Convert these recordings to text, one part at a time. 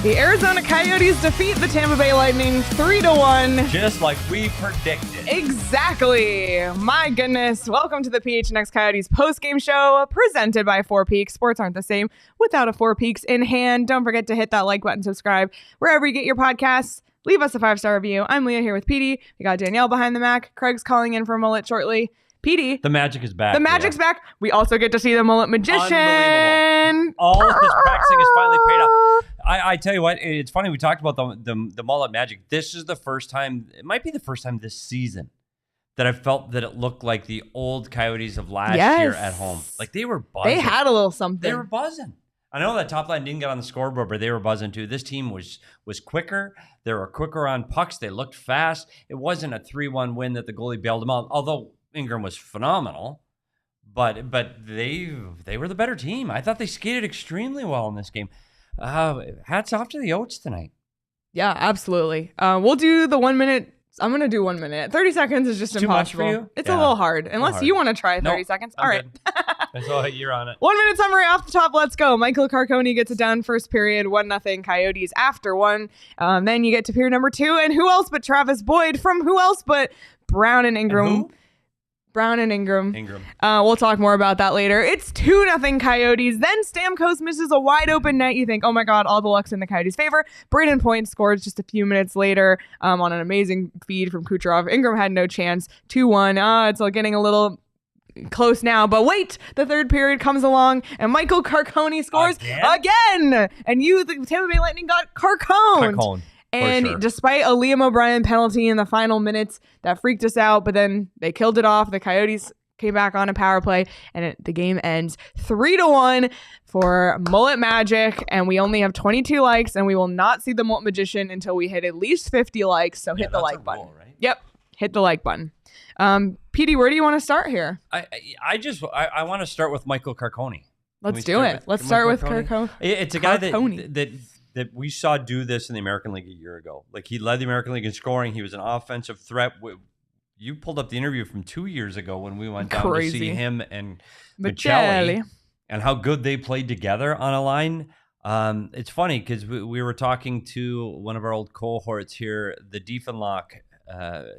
The Arizona Coyotes defeat the Tampa Bay Lightning 3-1. Just like we predicted. Exactly. My goodness. Welcome to the PHNX Coyotes postgame show presented by Four Peaks. Sports aren't the same without a Four Peaks in hand. Don't forget to hit that like button, subscribe wherever you get your podcasts. Leave us a 5-star review. I'm Leah here with Petey. We got Danielle behind the Mac. Craig's calling in for Mullett shortly. Petey. The magic is back. The magic's back. We also get to see the Mullett Magician. Unbelievable. All of his practicing has finally paid off. I tell you what, it's funny. We talked about the Mullett Magic. This is the first time, it might be the first time this season that I felt that it looked like the old Coyotes of last year at home. Like they were buzzing. They had a little something. They were buzzing. I know that top line didn't get on the scoreboard, but they were buzzing too. This team was quicker. They were quicker on pucks. They looked fast. It wasn't a 3-1 win that the goalie bailed them out, although Ingram was phenomenal. But they were the better team. I thought they skated extremely well in this game. Hats off to the Yotes tonight. Yeah, absolutely. We'll do the 1 minute. I'm going to do 1 minute. 30 seconds is just Too impossible. much for you? It's a little hard. Unless you want to try 30 seconds. All right. So you're on it. 1 minute summary off the top. Let's go. Michale Carcone gets it done. First period, 1-0 Coyotes after one. Then you get to period number 2. And who else but Travis Boyd from who else but Brown and Ingram. And who? Brown and Ingram. Ingram. We'll talk more about that later. It's 2-0 Coyotes. Then Stamkos misses a wide open net. You think, oh my God, all the luck's in the Coyotes' favor. Brayden Point scores just a few minutes later on an amazing feed from Kucherov. Ingram had no chance. 2-1. It's getting a little close now, but wait, the third period comes along and Michale Carcone scores again. And the Tampa Bay Lightning got Carcone. And despite a Liam O'Brien penalty in the final minutes, that freaked us out. But then they killed it off. The Coyotes came back on a power play, and the game ends 3-1 for Mullett Magic. And we only have 22 likes, and we will not see the Mullett Magician until we hit at least 50 likes. So hit the like button. Rule, right? Yep, hit the like button. Petey, where do you want to start here? I want to start with Michale Carcone. Let's do it. Let's start with Carcone. It's a guy that we saw do this in the American League a year ago. Like he led the American League in scoring. He was an offensive threat. You pulled up the interview from 2 years ago when we went down to see him and Michale and how good they played together on a line. It's funny because we were talking to one of our old cohorts here, the Diefenlock,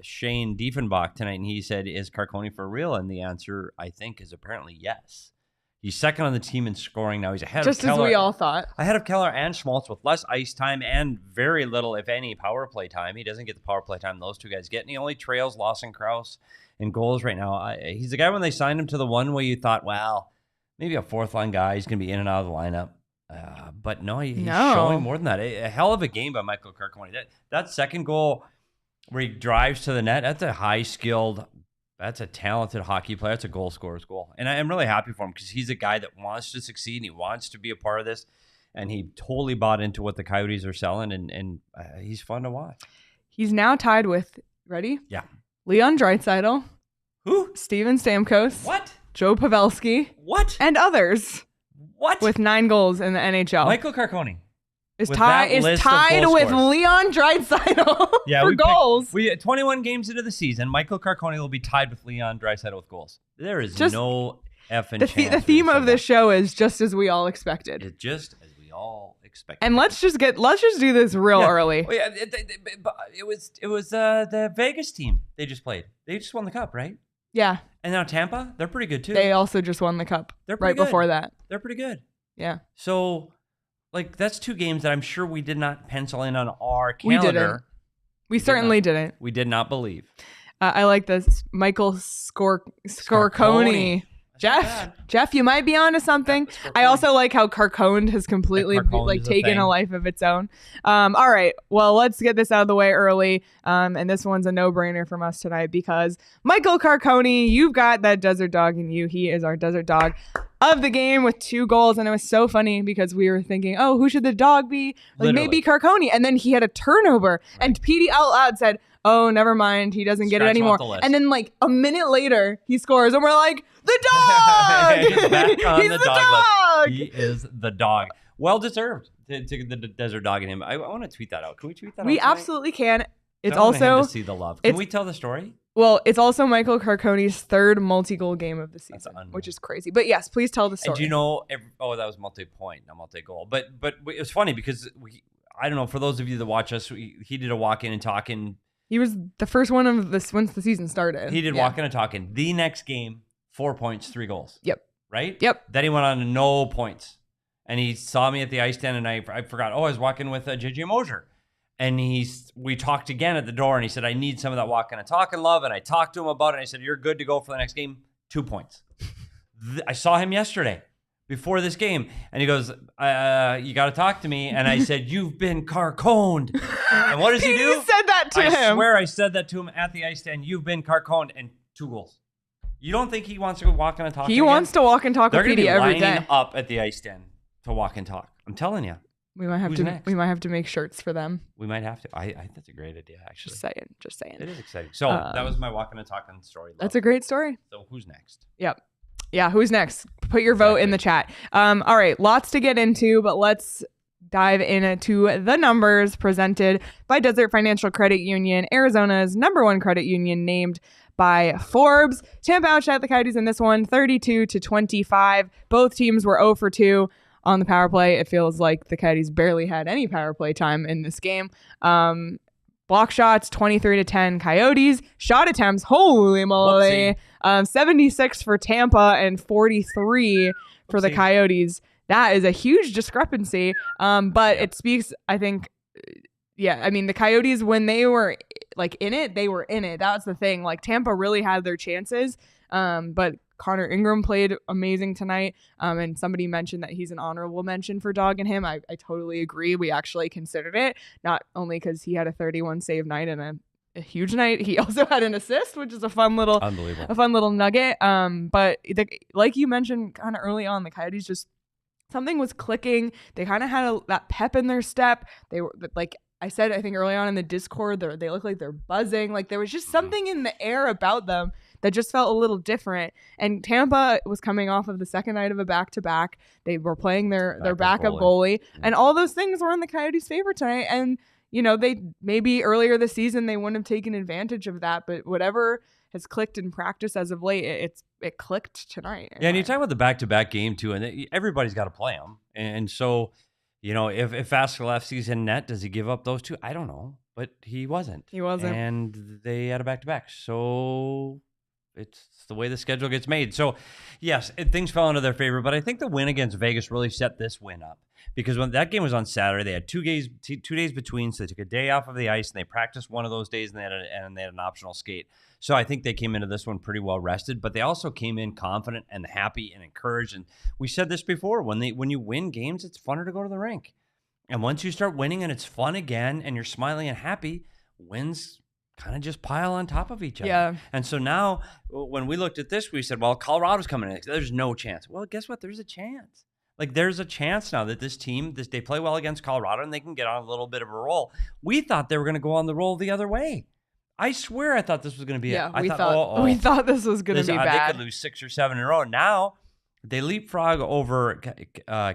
Shane Diefenbach tonight, and he said, is Carcone for real? And the answer, I think, is apparently yes. He's second on the team in scoring now. He's ahead of Keller. Just as we all thought. Ahead of Keller and Schmaltz with less ice time and very little, if any, power play time. He doesn't get the power play time those two guys get, and he only trails Lawson Krause in goals right now. He's the guy when they signed him to the one way you thought, well, maybe a fourth-line guy. He's going to be in and out of the lineup. But no, he's showing more than that. A hell of a game by Michale Carcone. That second goal where he drives to the net, that's a high-skilled, that's a talented hockey player. That's a goal scorer's goal. And I'm really happy for him because he's a guy that wants to succeed and he wants to be a part of this. And he totally bought into what the Coyotes are selling, and he's fun to watch. He's now tied with, ready? Yeah. Leon Draisaitl. Who? Steven Stamkos. What? Joe Pavelski. What? And others. What? With 9 goals in the NHL. Michale Carcone. Is tied with Leon Draisaitl for goals. We 21 games into the season, Michale Carcone will be tied with Leon Draisaitl with goals. There is no effing chance. The theme of this show is just as we all expected. It's just as we all expected. And let's just do this real early. Oh, yeah, it was the Vegas team they just played. They just won the cup, right? Yeah. And now Tampa, they're pretty good too. They also just won the cup. They're pretty good. Before that. They're pretty good. Yeah. So, that's 2 games that I'm sure we did not pencil in on our calendar. We didn't. We certainly didn't. We did not believe. I like this. Michale Carcone. Jeff, you might be onto something. I also like how Carcone has completely taken a life of its own. All right, well, let's get this out of the way early. And this one's a no-brainer from us tonight because Michale Carcone, you've got that desert dog in you. He is our desert dog of the game with 2 goals. And it was so funny because we were thinking, oh, who should the dog be? Like maybe Carcone. And then he had a turnover. Right. And Petey out loud said, oh, never mind. He doesn't get it anymore. And then like a minute later, he scores. And we're like, the dog! He's back on He's the dog list. He is the dog. Well deserved to the desert dog in him. I want to tweet that out. Can we tweet that out? We absolutely can. It's I want also him to see the love. Can we tell the story? Well, it's also Michale Carcone's 3rd multi-goal game of the season, which is crazy. But yes, please tell the story. And do you know? That was multi-point, not multi-goal. But it was funny because I don't know. For those of you that watch us, he did a walk-in and talking. He was the first one of this once the season started. He did walk-in and talking. The next game, 4 points, 3 goals. Yep. Right? Yep. Then he went on to no points. And he saw me at the ice stand, and I forgot. Oh, I was walking with JJ Mosier. And we talked again at the door, and he said, I need some of that walking and talking love. And I talked to him about it. And I said, you're good to go for the next game. 2 points. I saw him yesterday before this game. And he goes, you got to talk to me. And I said, you've been Carconed. And what does he do? You said that to him. I swear I said that to him at the ice stand. You've been Carconed. And 2 goals. You don't think he wants to go walk and talk? He wants to walk and talk with Petey every day. They're going to be lining up at the ice stand to walk and talk. I'm telling you. We might have to make shirts for them. We might have to. I think that's a great idea, actually. Just saying. It is exciting. So that was my walking and talking story. That's a great story. So who's next? Yep. Yeah, who's next? Put your vote in the chat. All right, lots to get into, but let's dive into the numbers presented by Desert Financial Credit Union, Arizona's #1 credit union, named by Forbes. Tampa outshot the Coyotes in this one, 32-25. Both teams were 0 for 2. On the power play. It feels like the Coyotes barely had any power play time in this game. Block shots, 23-10 Coyotes. Shot attempts, holy moly, 76 for Tampa and 43 for the Coyotes. That is a huge discrepancy. But it speaks, I think, I mean, the Coyotes, when they were in it, they were in it. That's the thing. Like, Tampa really had their chances. But Connor Ingram played amazing tonight. And somebody mentioned that he's an honorable mention for dogging him. I totally agree. We actually considered it, not only because he had a 31 save night and a huge night. He also had an assist, which is a fun little nugget. But like you mentioned kind of early on, the Coyotes just, something was clicking. They kind of had that pep in their step. They were like I said, I think early on in the Discord, they look like they're buzzing. Like there was just something in the air about them that just felt a little different. And Tampa was coming off of the second night of a back-to-back. They were playing their backup goalie. And all those things were in the Coyotes' favor tonight. And, you know, they maybe earlier this season they wouldn't have taken advantage of that. But whatever has clicked in practice as of late, it clicked tonight. Yeah, and you talk about the back-to-back game, too, and everybody's got to play them. And so, you know, if Vasilevsky's in net, does he give up those two? I don't know. But he wasn't. And they had a back-to-back. So it's the way the schedule gets made. So, yes, things fell into their favor. But I think the win against Vegas really set this win up. Because when that game was on Saturday, they had 2 days between. So they took a day off of the ice, and they practiced one of those days, and they had an optional skate. So I think they came into this one pretty well rested. But they also came in confident and happy and encouraged. And we said this before. When you win games, it's funner to go to the rink. And once you start winning and it's fun again and you're smiling and happy, wins kind of just pile on top of each other. Yeah. And so now when we looked at this, we said, well, Colorado's coming in. There's no chance. Well, guess what? There's a chance. Like there's a chance now that this team, they play well against Colorado and they can get on a little bit of a roll. We thought they were going to go on the roll the other way. I swear I thought this was going to be it. We thought this was going to be bad. They could lose 6 or 7 in a row. Now they leapfrog over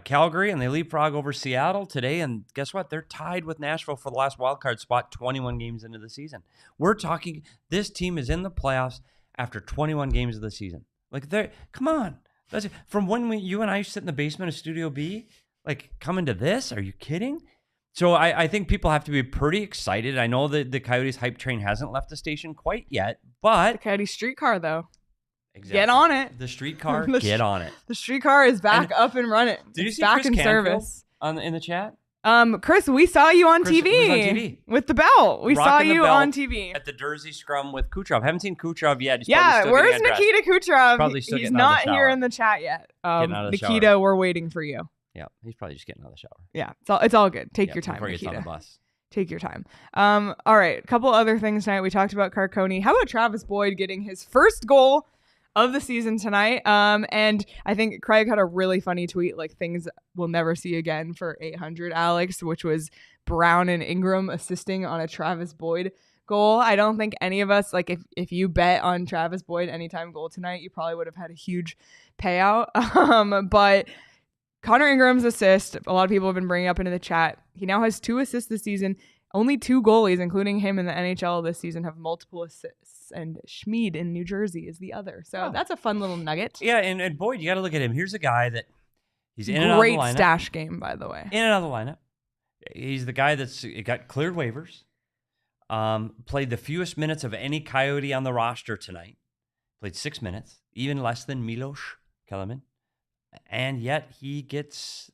Calgary and they leapfrog over Seattle today. And guess what? They're tied with Nashville for the last wildcard spot 21 games into the season. We're talking this team is in the playoffs after 21 games of the season. Like, come on. That's from when you and I sit in the basement of Studio B, like coming to this. Are you kidding? So I think people have to be pretty excited. I know that the Coyotes hype train hasn't left the station quite yet, but the Coyotes streetcar though. Exactly. Get on it. The streetcar, get on it. The streetcar is back up and running. Did you see back Chris in Canfield service in the chat? Chris, we saw you on Chris TV was on TV. with the belt. We saw Rocking the you belt on TV. at the Jersey Scrum with Kucherov. Haven't seen Kucherov yet. He's Yeah, probably where's still getting Nikita Kucherov? Probably still He's getting out of not the here shower. in the chat yet. Getting out of the Nikita, shower. we're waiting for you. Yeah, he's probably just getting out of the shower. Yeah, it's all good. Take your time, before he gets on Nikita. the bus. Take your time. All right, a couple other things tonight. We talked about Carcone. How about Travis Boyd getting his first goal of the season tonight? And I think Craig had a really funny tweet, like things we'll never see again for 800, Alex, which was Brown and Ingram assisting on a Travis Boyd goal. I don't think any of us, like if you bet on Travis Boyd anytime goal tonight, you probably would have had a huge payout. But Connor Ingram's assist, a lot of people have been bringing up into the chat. He now has 2 assists this season. Only 2 goalies, including him in the NHL this season, have multiple assists. And Schmid in New Jersey is the other. So that's a fun little nugget. Yeah, and Boyd, you got to look at him. Here's a guy that he's in and out of the lineup. Great stash game, by the way. In and out of the lineup. He's the guy that's got cleared waivers. Played the fewest minutes of any Coyote on the roster tonight. Played 6 minutes, even less than Milos Kellerman. And yet he gets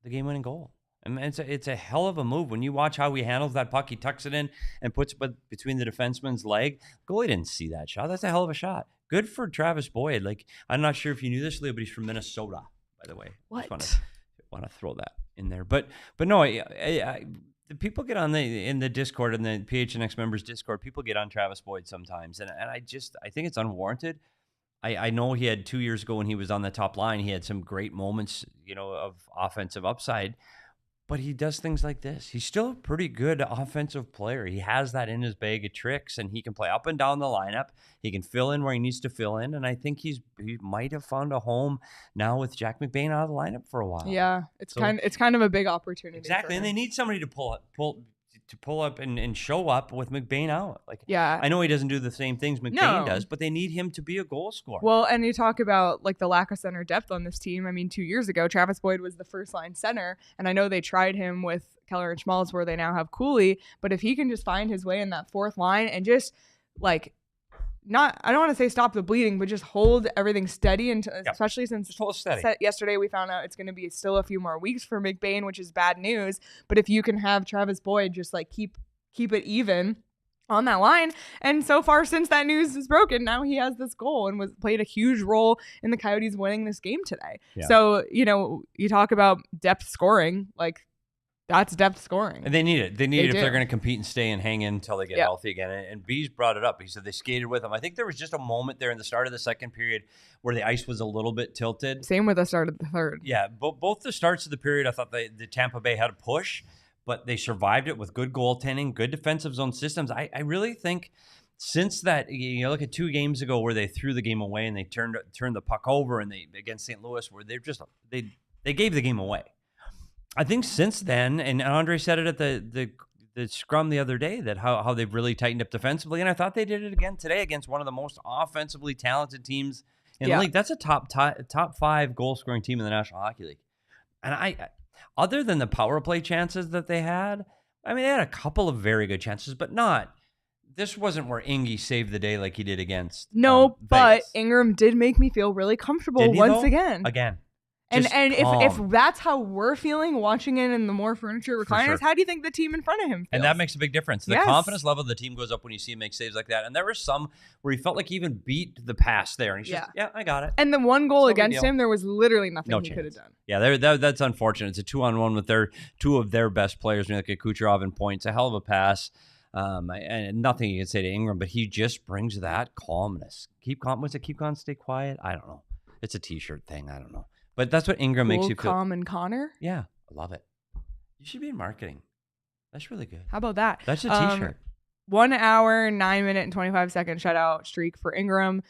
the game-winning goal. I mean, it's a hell of a move. When you watch how he handles that puck, he tucks it in and puts it between the defenseman's leg. Goalie didn't see that shot. That's a hell of a shot. Good for Travis Boyd. Like, I'm not sure if you knew this, Leah, but he's from Minnesota, by the way. What? Just want to throw that in there. But no, the people get on in the Discord, in the PHNX members Discord, people get on Travis Boyd sometimes. And I think it's unwarranted. I know he had 2 years ago when he was on the top line, he had some great moments, of offensive upside, but he does things like this. He's still a pretty good offensive player. He has that in his bag of tricks, and he can play up and down the lineup. He can fill in where he needs to fill in, and I think he might have found a home now with Jack McBain out of the lineup for a while. Yeah, it's kind of a big opportunity. Exactly, and they need somebody to pull up and show up with McBain out. Like, yeah, I know he doesn't do the same things McBain does, but they need him to be a goal scorer. Well, and you talk about like the lack of center depth on this team. I mean, 2 years ago, Travis Boyd was the first line center, and I know they tried him with Keller and Schmaltz where they now have Cooley, but if he can just find his way in that fourth line and just like I don't want to say stop the bleeding, but just hold everything steady, and especially since just hold it steady. Yesterday we found out it's going to be still a few more weeks for McBain, which is bad news. But if you can have Travis Boyd just like keep it even on that line, and so far since that news is broken, now he has this goal and played a huge role in the Coyotes winning this game today. Yeah. So you talk about depth scoring, like. That's depth scoring. And they need it. They need it if they're going to compete and stay and hang in until they get healthy again. And Bees brought it up. He said they skated with him. I think there was just a moment there in the start of the second period where the ice was a little bit tilted. Same with the start of the third. Yeah, both the starts of the period, I thought the Tampa Bay had a push, but they survived it with good goaltending, good defensive zone systems. I really think since that, look at 2 games ago where they threw the game away and they turned the puck over, and they against St. Louis where they gave the game away. I think since then, and Andre said it at the scrum the other day, that how they've really tightened up defensively, and I thought they did it again today against one of the most offensively talented teams in the league. That's a top 5 goal scoring team in the National Hockey League. And other than the power play chances that they had, I mean, they had a couple of very good chances, but not. This wasn't where Ingy saved the day like he did against. No, but Ingram did make me feel really comfortable once again. And if that's how we're feeling watching it in the more furniture recliners, how do you think the team in front of him feels? And that makes a big difference. The confidence level of the team goes up when you see him make saves like that. And there were some where he felt like he even beat the pass there. And he's just, I got it. And the one goal against him, there was literally nothing he could have done. Yeah, that's unfortunate. It's a 2-on-1 with their 2 of their best players. Like a Kucherov in points, a hell of a pass. And nothing you can say to Ingram, but he just brings that calmness. Keep calm. What's it? Keep calm, stay quiet. I don't know. It's a T-shirt thing. I don't know. But that's what Ingram makes you feel. Calm and Connor? Yeah, I love it. You should be in marketing. That's really good. How about that? That's a T-shirt. 1 hour, 9 minute, and 25 second shutout streak for Ingram,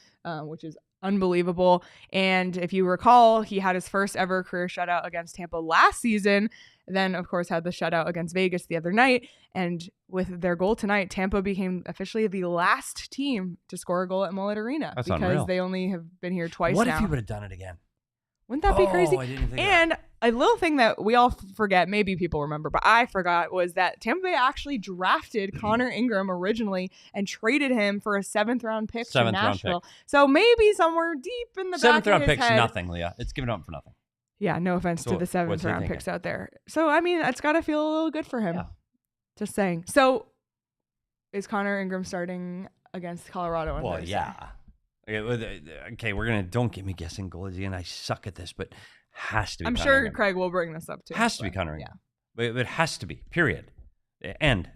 which is unbelievable. And if you recall, he had his first ever career shutout against Tampa last season. Then, of course, had the shutout against Vegas the other night. And with their goal tonight, Tampa became officially the last team to score a goal at Mullett Arena. That's because unreal. They only have been here twice now. What if he would have done it again? Wouldn't that be crazy? I didn't think and a little thing that we all forget, maybe people remember, but I forgot, was that Tampa Bay actually drafted Connor Ingram originally and traded him for a 7th round pick to Nashville. So maybe somewhere deep in the back of his head. 7th round pick's nothing, Leah. It's given up for nothing. Yeah, no offense to the 7th round picks out there. So, I mean, it's got to feel a little good for him. Yeah. Just saying. So, is Connor Ingram starting against Colorado on Thursday? Yeah. Okay, don't get me guessing goalies again. I suck at this, but has to be. I'm Connor sure Ingram. Craig will bring this up too. Has to be Connor Ingram. Yeah. It has to be, period. End.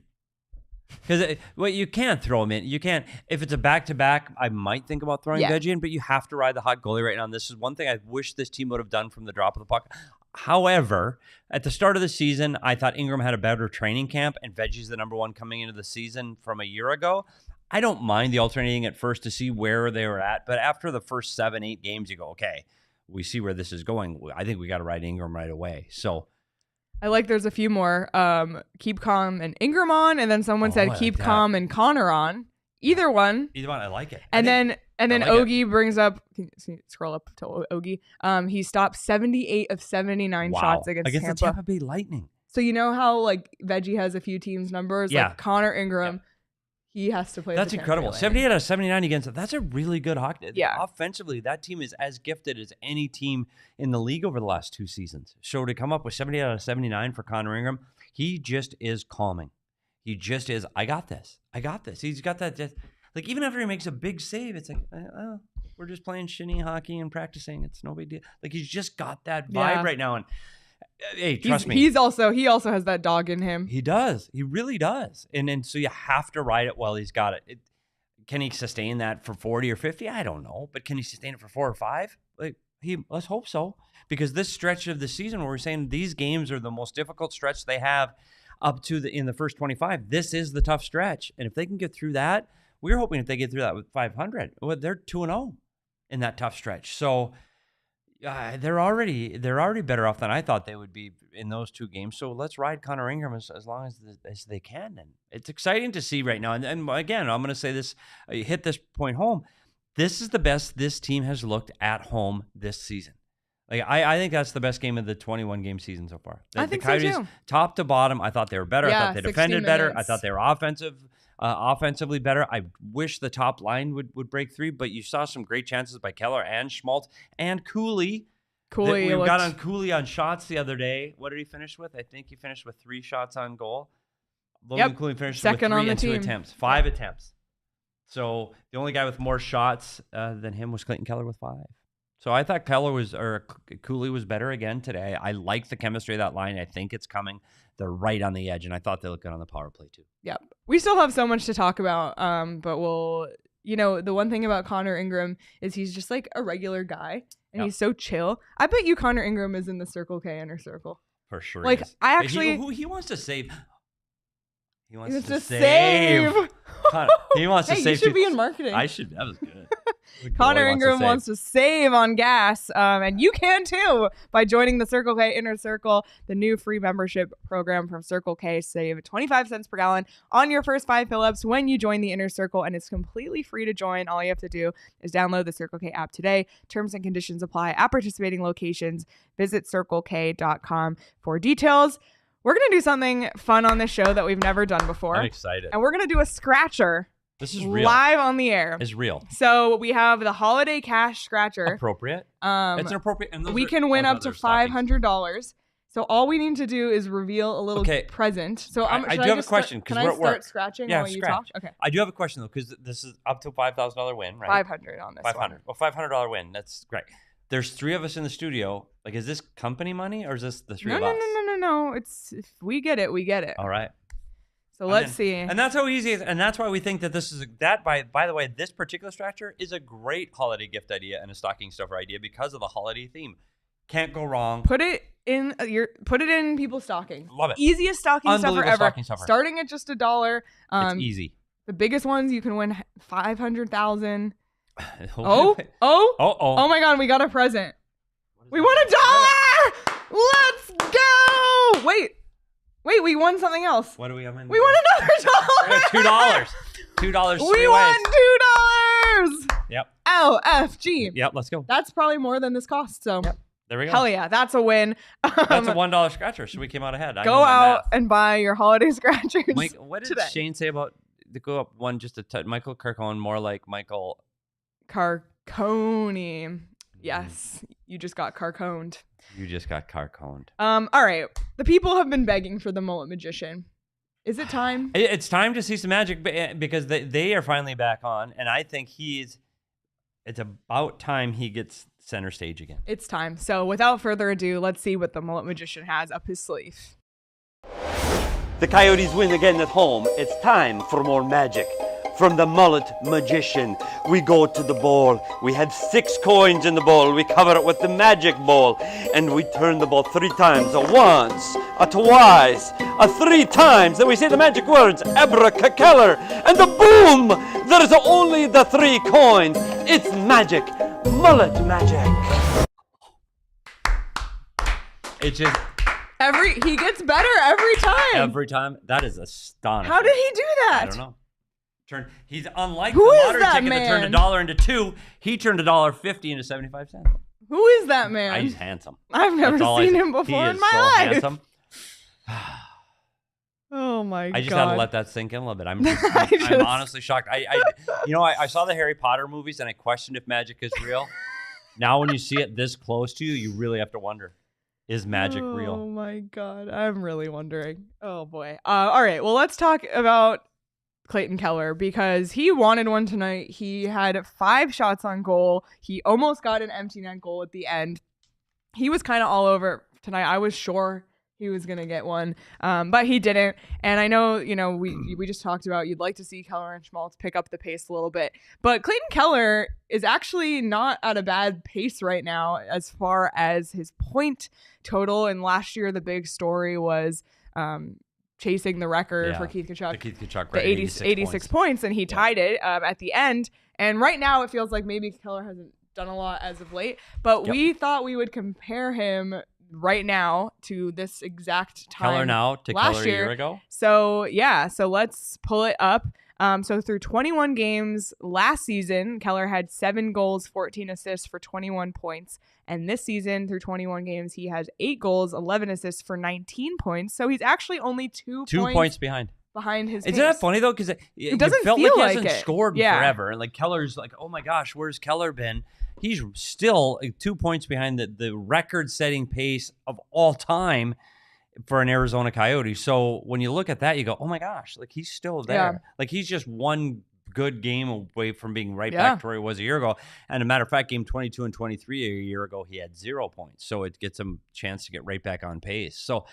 Because you can't throw him in. You can't. If it's a back-to-back, I might think about throwing Veggie in, but you have to ride the hot goalie right now. And this is one thing I wish this team would have done from the drop of the puck. However, at the start of the season, I thought Ingram had a better training camp, and Veggie's the number one coming into the season from a year ago. I don't mind the alternating at first to see where they were at, but after the first 7-8 games, you go, okay, we see where this is going. I think we got to ride Ingram right away. So I like there's a few more. Keep Calm and Ingram on, and then someone said Keep Calm and Connor on. Either one. I like it. And then Ogie brings up. Can you scroll up to Ogie? He stopped 78 of 79 shots against the Tampa Bay Lightning. So you know how like Veggie has a few teams numbers. Like Connor Ingram. Yeah. He has to play. That's incredible. 78 out of 79 against it. That's a really good hockey. Yeah. Offensively, that team is as gifted as any team in the league over the last 2 seasons. So to come up with 78 out of 79 for Connor Ingram, he just is calming. He just is. I got this. He's got that. Just, like even after he makes a big save, it's like, oh, we're just playing shinny hockey and practicing. It's no big deal. Like he's just got that vibe right now. And hey, trust me. He also has that dog in him. He does. He really does. And so you have to ride it while he's got it. Can he sustain that for 40 or 50? I don't know. But can he sustain it for 4 or 5? Let's hope so. Because this stretch of the season where we're saying these games are the most difficult stretch they have up to in the first 25. This is the tough stretch. And if they can get through that, we're hoping if they get through that with 500. Well, they're 2-0 in that tough stretch. So they're already better off than I thought they would be in those 2 games. So let's ride Connor Ingram as long as they can. And it's exciting to see right now. And again, I'm going to say this, hit this point home. This is the best this team has looked at home this season. Like I think that's the best game of the 21-game season so far. I think the Coyotes, so too. Top to bottom, I thought they were better. I thought they defended better. I thought they were offensively better. I wish the top line would break 3, but you saw some great chances by Keller and Schmaltz and Cooley. We got on Cooley on shots the other day. What did he finish with? I think he finished with 3 shots on goal. Logan Cooley finished second with 3 on the and 2 team. attempts. 5 attempts. So the only guy with more shots than him was Clayton Keller with 5. So I thought Cooley was better again today. I like the chemistry of that line. I think it's coming. They're right on the edge, and I thought they looked good on the power play too. Yep. We still have so much to talk about, but the one thing about Connor Ingram is he's just like a regular guy, and he's so chill. I bet you Connor Ingram is in the Circle K inner circle. For sure. Like, I actually... He wants to save... He wants to save. He wants to save. You should be in marketing. I should. That was good. Connor Ingram wants to save on gas, and you can too by joining the Circle K Inner Circle, the new free membership program from Circle K. Save 25 cents per gallon on your first 5 fill-ups when you join the Inner Circle, and it's completely free to join. All you have to do is download the Circle K app today. Terms and conditions apply at participating locations. Visit circlek.com for details. We're going to do something fun on this show that we've never done before. I'm excited. And we're going to do a scratcher. This is real. Live on the air. It's real. So we have the holiday cash scratcher. Appropriate. It's an appropriate. And we can win up to $500. So all we need to do is reveal a little present. So I do have a question. Can I start scratching while you talk? Okay. I do have a question though, because this is up to a $5,000 win, right? 500 on this. 500. Well, $500 win. That's great. There's 3 of us in the studio. Like, is this company money or is this the 3 of us? No. It's if we get it, we get it. All right. So let's see. And that's how easy it is. And that's why we think that this is by the way, this particular scratcher is a great holiday gift idea and a stocking stuffer idea because of the holiday theme. Can't go wrong. Put it in people's stocking. Love it. Easiest stocking stuffer ever. Stocking stuffer. Starting at just $1. It's easy. The biggest ones you can win 500,000. Oh my God, we got a present. We won $1. Let's go. Wait, we won something else. What do we have? We won another $1. $2. We won $2. Yep. LFG. Yep, let's go. That's probably more than this cost. So there we go. Hell yeah, that's a win. That's a $1 scratcher, so we came out ahead. Go out and buy your holiday scratchers. Mike, what did Shane say about to go up one just a touch? Michael Carcone, more like Michael Carcone. Yes, you just got carconed. You just got carconed. All right. The people have been begging for the Mullett Magician. Is it time? It's time to see some magic because they are finally back on, and I think it's about time he gets center stage again. It's time. So without further ado, let's see what the Mullett Magician has up his sleeve. The Coyotes win again at home. It's time for more magic. From the Mullett Magician, we go to the ball. We have 6 coins in the ball. We cover it with the magic ball. And we turn the ball 3 times. A once, a twice, a 3 times. Then we say the magic words, Abracadabra. And the boom! There's only the 3 coins. It's magic. Mullett Magic. It's just... He gets better every time. Every time. That is astonishing. How did he do that? I don't know. He's unlike Who the is lottery that ticket man? that turned $1 into 2. He turned $1.50 into 75 cents. Who is that man? He's handsome. I've never seen him before he in is my so life. Handsome. Oh my god! I just had to let that sink in a little bit. I'm honestly shocked. I saw the Harry Potter movies and I questioned if magic is real. Now when you see it this close to you, you really have to wonder, is magic real? Oh my god, I'm really wondering. Oh boy. All right, well let's talk about Clayton Keller because he wanted one tonight. He had 5 shots on goal. He almost got an empty net goal at the end. He was kind of all over tonight. I was sure he was going to get one, but he didn't. And I know, we just talked about you'd like to see Keller and Schmaltz pick up the pace a little bit. But Clayton Keller is actually not at a bad pace right now as far as his point total. And last year, the big story was chasing the record for Keith Kucherov, the 86 points, and he tied it at the end. And right now, it feels like maybe Keller hasn't done a lot as of late, but we thought we would compare him right now to this exact time. Keller now to last Keller year. A year ago. So let's pull it up. So through 21 games last season, Keller had 7 goals, 14 assists for 21 points. And this season, through 21 games, he has 8 goals, 11 assists for 19 points. So he's actually only 2 points behind his Isn't pace. that funny, though? Because it doesn't felt feel like he like hasn't it. scored Yeah. forever. And like Keller's like, oh my gosh, where's Keller been? He's still 2 points behind the record-setting pace of all time for an Arizona Coyote. So when you look at that, you go, oh my gosh, like he's still there. Yeah. Like he's just one good game away from being right back to where he was a year ago. And a matter of fact, game 22 and 23 a year ago, he had 0 points. So it gets him a chance to get right back on pace. So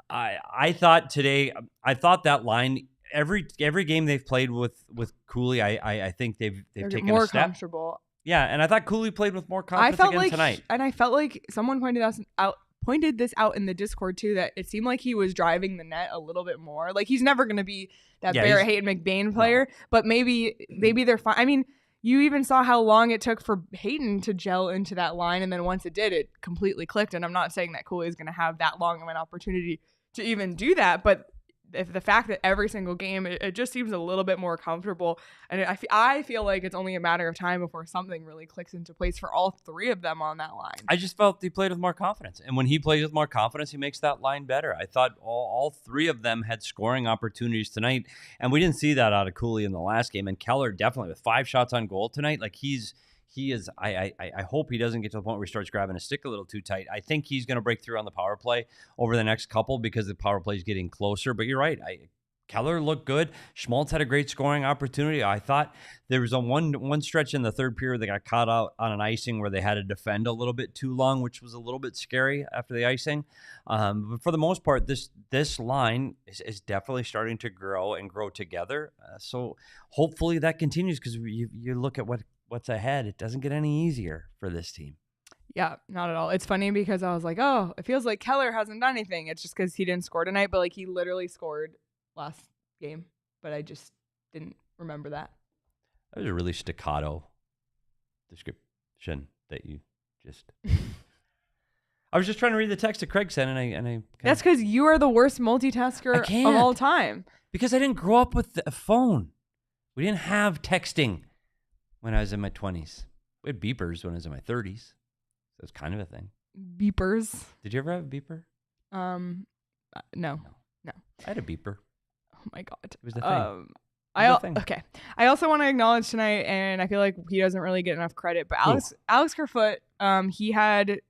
I thought that line, every game they've played with Cooley, I think they've taken more a step. comfortable. Yeah, and I thought Cooley played with more confidence tonight. And I felt like someone pointed this out in the Discord too, that it seemed like he was driving the net a little bit more. Like he's never going to be that Barrett Hayton McBain player, but maybe they're fine. I mean, you even saw how long it took for Hayton to gel into that line, and then once it did, it completely clicked. And I'm not saying that Cooley is going to have that long of an opportunity to even do that, but if the fact that every single game it just seems a little bit more comfortable, and I feel like it's only a matter of time before something really clicks into place for all 3 of them on that line. I just felt he played with more confidence, and when he plays with more confidence, he makes that line better. I thought all 3 of them had scoring opportunities tonight, and we didn't see that out of Cooley in the last game. And Keller definitely with 5 shots on goal tonight. Like he is. I hope he doesn't get to the point where he starts grabbing a stick a little too tight. I think he's going to break through on the power play over the next couple because the power play is getting closer. But you're right. Keller looked good. Schmaltz had a great scoring opportunity. I thought there was a one stretch in the third period that got caught out on an icing where they had to defend a little bit too long, which was a little bit scary after the icing. But for the most part, this line is definitely starting to grow together. So hopefully that continues because you look at what's ahead. It doesn't get any easier for this team. Yeah, not at all. It's funny because I was like, oh, it feels like Keller hasn't done anything. It's just because he didn't score tonight, but like he literally scored last game, but I just didn't remember that. That was a really staccato description that you just... I was just trying to read the text that Craig sent, and I That's because you are the worst multitasker of all time. Because I didn't grow up with a phone. We didn't have texting when I was in my 20s. We had beepers when I was in my 30s. So it's kind of a thing. Beepers. Did you ever have a beeper? No. I had a beeper. Oh my god. It was the thing. Okay. I also want to acknowledge tonight, and I feel like he doesn't really get enough credit, but Alex Kerfoot, he had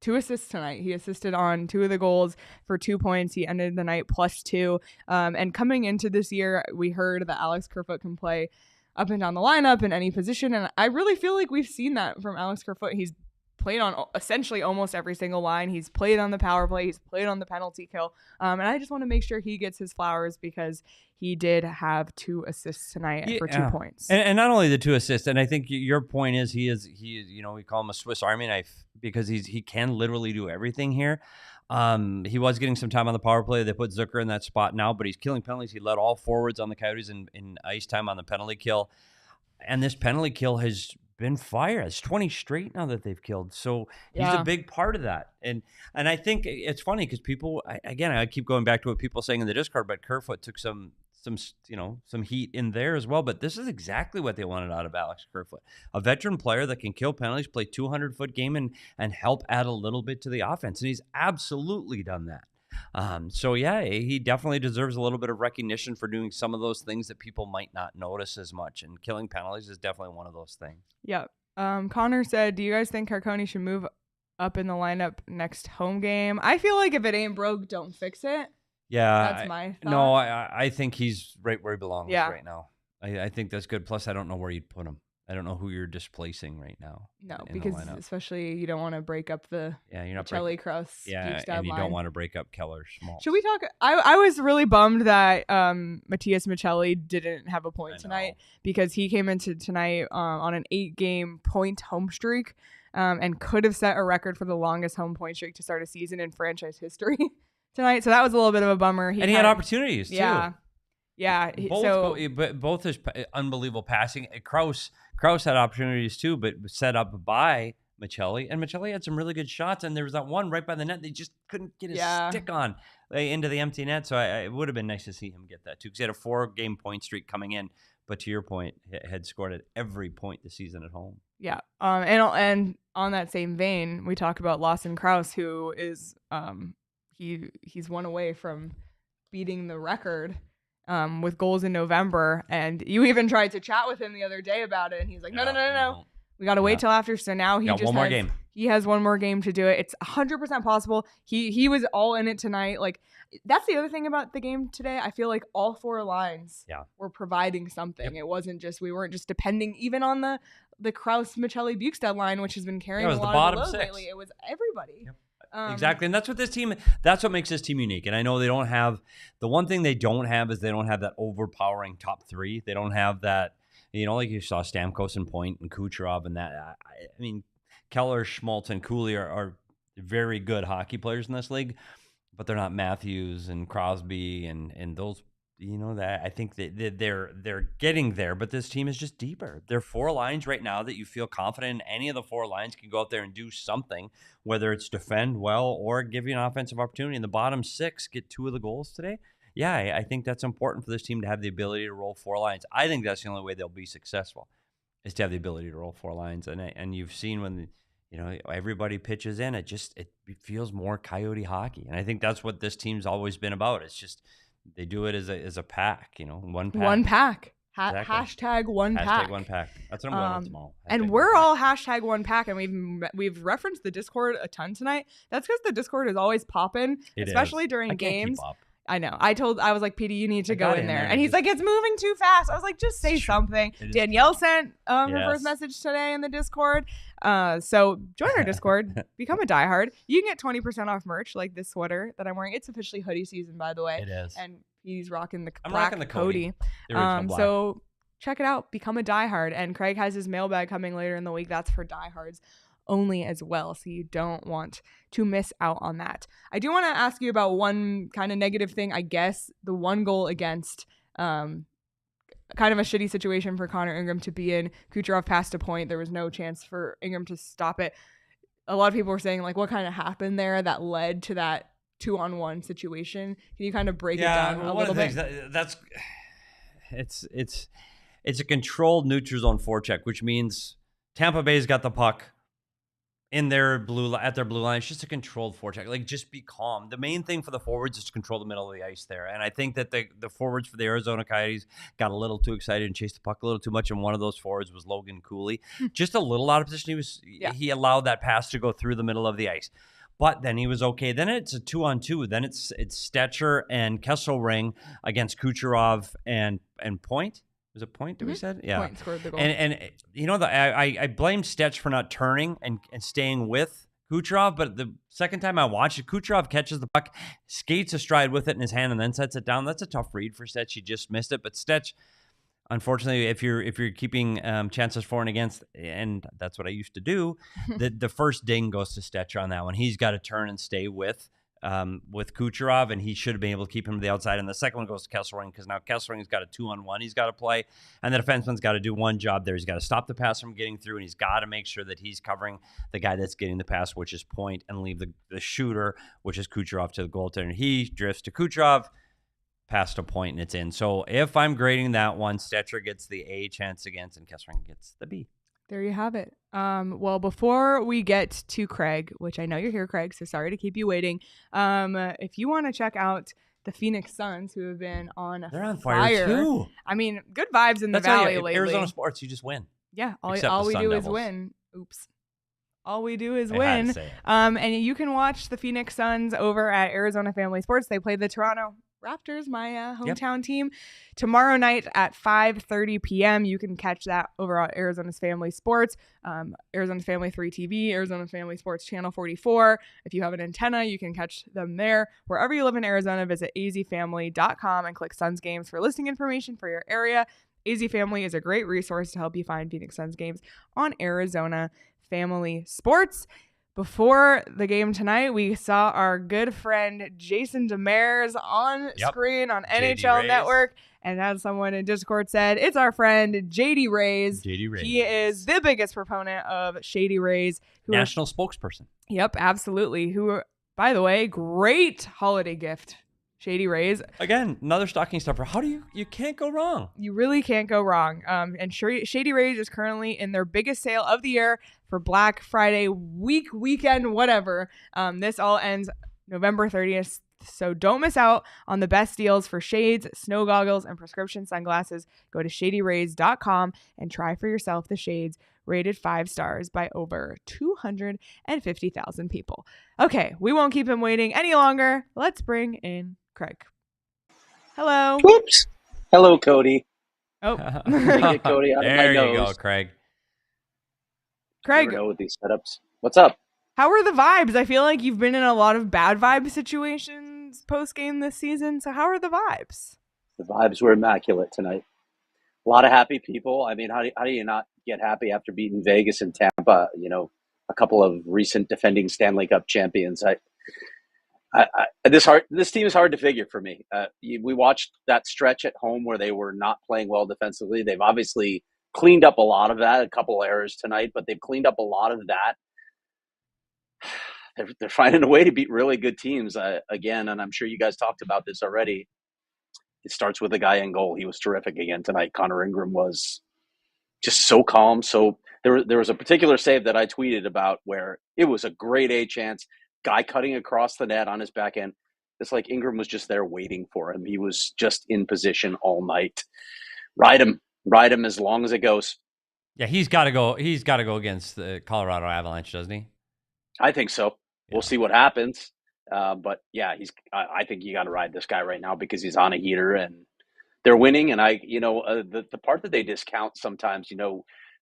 2 assists tonight. He assisted on 2 of the goals for 2 points. He ended the night +2. And coming into this year, we heard that Alex Kerfoot can play up and down the lineup in any position, and I really feel like we've seen that from Alex Kerfoot. He's played on essentially almost every single line. He's played on the power play. He's played on the penalty kill. And I just want to make sure he gets his flowers because he did have 2 assists tonight for 2 points. And not only the 2 assists, and I think your point is he is, we call him a Swiss Army knife because he can literally do everything here. He was getting some time on the power play. They put Zucker in that spot now, but he's killing penalties. He led all forwards on the Coyotes in ice time on the penalty kill. And this penalty kill has been fire. It's 20 straight now that they've killed. So he's a big part of that. And I think it's funny because people, I keep going back to what people are saying in the Discord, but Kerfoot took some heat in there as well. But this is exactly what they wanted out of Alex Kerfoot. A veteran player that can kill penalties, play 200-foot game, and help add a little bit to the offense. And he's absolutely done that. He definitely deserves a little bit of recognition for doing some of those things that people might not notice as much. And killing penalties is definitely one of those things. Yeah. Connor said, do you guys think Carcone should move up in the lineup next home game? I feel like if it ain't broke, don't fix it. Yeah. That's my thought. No, I think he's right where he belongs right now. I think that's good. Plus, I don't know where you'd put him. I don't know who you're displacing right now. No, because especially you don't want to break up the Michale Carcone. And you don't want to break up Keller Schmaltz. Should we talk? I was really bummed that Matias Michale didn't have a point tonight because he came into tonight on an 8-game point home streak and could have set a record for the longest home point streak to start a season in franchise history tonight. So that was a little bit of a bummer. He had opportunities too. Yeah. Both his unbelievable passing. Kraus had opportunities too, but set up by Michale. And Michale had some really good shots. And there was that one right by the net. They just couldn't get his stick on into the empty net. So it would have been nice to see him get that too. Because he had a 4-game point streak coming in. But to your point, had scored at every point this season at home. Yeah. And on that same vein, we talk about Lawson Crouse, who is he's one away from beating the record. With goals in November, and you even tried to chat with him the other day about it, and he's like, no. We got to wait till after. So now he has one more game to do it. It's 100% possible. He was all in it tonight. Like, that's the other thing about the game today. I feel like all 4 lines were providing something. It wasn't just, we weren't just depending even on the Kraus Michale Bukestad line, which has been carrying a lot of the load lately. It was everybody. Yep. Exactly. And that's what makes this team unique. And I know they don't have, the one thing they don't have is they don't have that overpowering top 3. They don't have that, like you saw Stamkos and Point and Kucherov and that. I mean, Keller, Schmaltz, and Cooley are very good hockey players in this league, but they're not Matthews and Crosby and those, that I think that they're getting there, but this team is just deeper. There are 4 lines right now that you feel confident in. Any of the 4 lines can go out there and do something, whether it's defend well or give you an offensive opportunity. And the bottom 6 get 2 of the goals today. Yeah, I think that's important for this team to have the ability to roll 4 lines. I think that's the only way they'll be successful, is to have the ability to roll 4 lines. And you've seen when everybody pitches in, it feels more Coyote hockey. And I think that's what this team's always been about. It's just, they do it as a pack, one pack. One pack. Exactly. Hashtag one pack. Hashtag one pack. That's what I'm going with tomorrow. And we're all hashtag one pack, and we've referenced the Discord a ton tonight. That's because the Discord is always popping, especially during games. Keep up. I know. I was like, Petey, you need to go in there. And he's like, it's moving too fast. I was like, just say something. Danielle sent her first message today in the Discord. So join our Discord. Become a diehard. You can get 20% off merch, like this sweater that I'm wearing. It's officially hoodie season, by the way. It is. And he's rocking the rocking the Cody. So check it out. Become a diehard. And Craig has his mailbag coming later in the week. That's for diehards only as well, so you don't want to miss out on that. I do want to ask you about one kind of negative thing, I guess, the one goal against, kind of a shitty situation for Connor Ingram to be in. Kucherov passed a point. There was no chance for Ingram to stop it. A lot of people were saying, like, what kind of happened there that led to that 2-on-1 situation? Can you kind of break it down a little bit? It's a controlled neutral zone forecheck, which means Tampa Bay's got the puck. in their at their blue line. It's just a controlled forecheck. Like, just be calm. The main thing for the forwards is to control the middle of the ice there. And I think that the forwards for the Arizona Coyotes got a little too excited and chased the puck a little too much. And one of those forwards was Logan Cooley. Just a little out of position. He allowed that pass to go through the middle of the ice. But then he was okay. Then it's a 2-on-2. Then it's Stetcher and Kesselring against Kucherov and Point. Was it Point that we said? Yeah. Point scored the goal. And you know, I blame Stetch for not turning and staying with Kucherov, but the second time I watched it, Kucherov catches the puck, skates astride with it in his hand, and then sets it down. That's a tough read for Stetch. He just missed it. But Stetch, unfortunately, if you're keeping chances for and against, and that's what I used to do, the first ding goes to Stetcher on that one. He's got to turn and stay with Kucherov, and he should have been able to keep him to the outside. And the second one goes to Kesselring, because now Kesselring's got a 2-on-1 he's got to play, and the defenseman's got to do one job there. He's got to stop the pass from getting through, and he's got to make sure that he's covering the guy that's getting the pass, which is Point, and leave the shooter, which is Kucherov, to the goaltender. He drifts to Kucherov, pass to Point, and it's in. So if I'm grading that one, Stetcher gets the A chance against, and Kesselring gets the B. There you have it. Well, before we get to Craig, which I know you're here, Craig, so sorry to keep you waiting. If you want to check out the Phoenix Suns, who have been on They're on fire too. I mean, good vibes in the Valley lately. Arizona sports, you just win. Yeah, all we do is win. Oops. All we do is win. And you can watch the Phoenix Suns over at Arizona Family Sports. They play the Toronto Raptors, my hometown team, tomorrow night at 5:30 p.m. You can catch that over at Arizona's Family Sports, Arizona's Family 3 TV, Arizona Family Sports Channel 44. If you have an antenna, you can catch them there. Wherever you live in Arizona, visit azfamily.com and click Suns Games for listing information for your area. AZ Family is a great resource to help you find Phoenix Suns games on Arizona Family Sports. Before the game tonight, we saw our good friend Jason Demers on screen on NHL Network. And as someone in Discord said, it's our friend JD Rays. JD Rays. He is the biggest proponent of Shady Rays. National spokesperson. Yep, absolutely. Who, by the way, great holiday gift. Shady Rays. Again, another stocking stuffer. How do you can't go wrong. You really can't go wrong. And Shady Rays is currently in their biggest sale of the year for Black Friday weekend, whatever. This all ends November 30th. So don't miss out on the best deals for shades, snow goggles, and prescription sunglasses. Go to shadyrays.com and try for yourself the shades rated 5 stars by over 250,000 people. Okay, we won't keep him waiting any longer. Let's bring in Craig. Hello. Whoops. Hello, Cody. Oh. Get Cody out there of my you nose. go, Craig. Craig. Never know with these setups. What's up? How are the vibes? I feel like you've been in a lot of bad vibe situations post-game this season. So how are the vibes? The vibes were immaculate tonight. A lot of happy people. I mean, how do you not get happy after beating Vegas and Tampa? You know, a couple of recent defending Stanley Cup champions. This team is hard to figure for me. We watched that stretch at home where they were not playing well defensively. They've obviously cleaned up a lot of that. A couple of errors tonight, but they've cleaned up a lot of that. They're finding a way to beat really good teams again, and I'm sure you guys talked about this already. It starts with a guy in goal. He was terrific again tonight. Connor Ingram was just so calm. So there was a particular save that I tweeted about where it was a grade A chance. Guy cutting across the net on his back end. It's like Ingram was just there waiting for him. He was just in position all night. Ride him as long as it goes. Yeah, he's got to go. He's got to go against the Colorado Avalanche, doesn't he? I think so. We'll see what happens. But yeah, I think you got to ride this guy right now because he's on a heater and they're winning. And the part that they discount sometimes,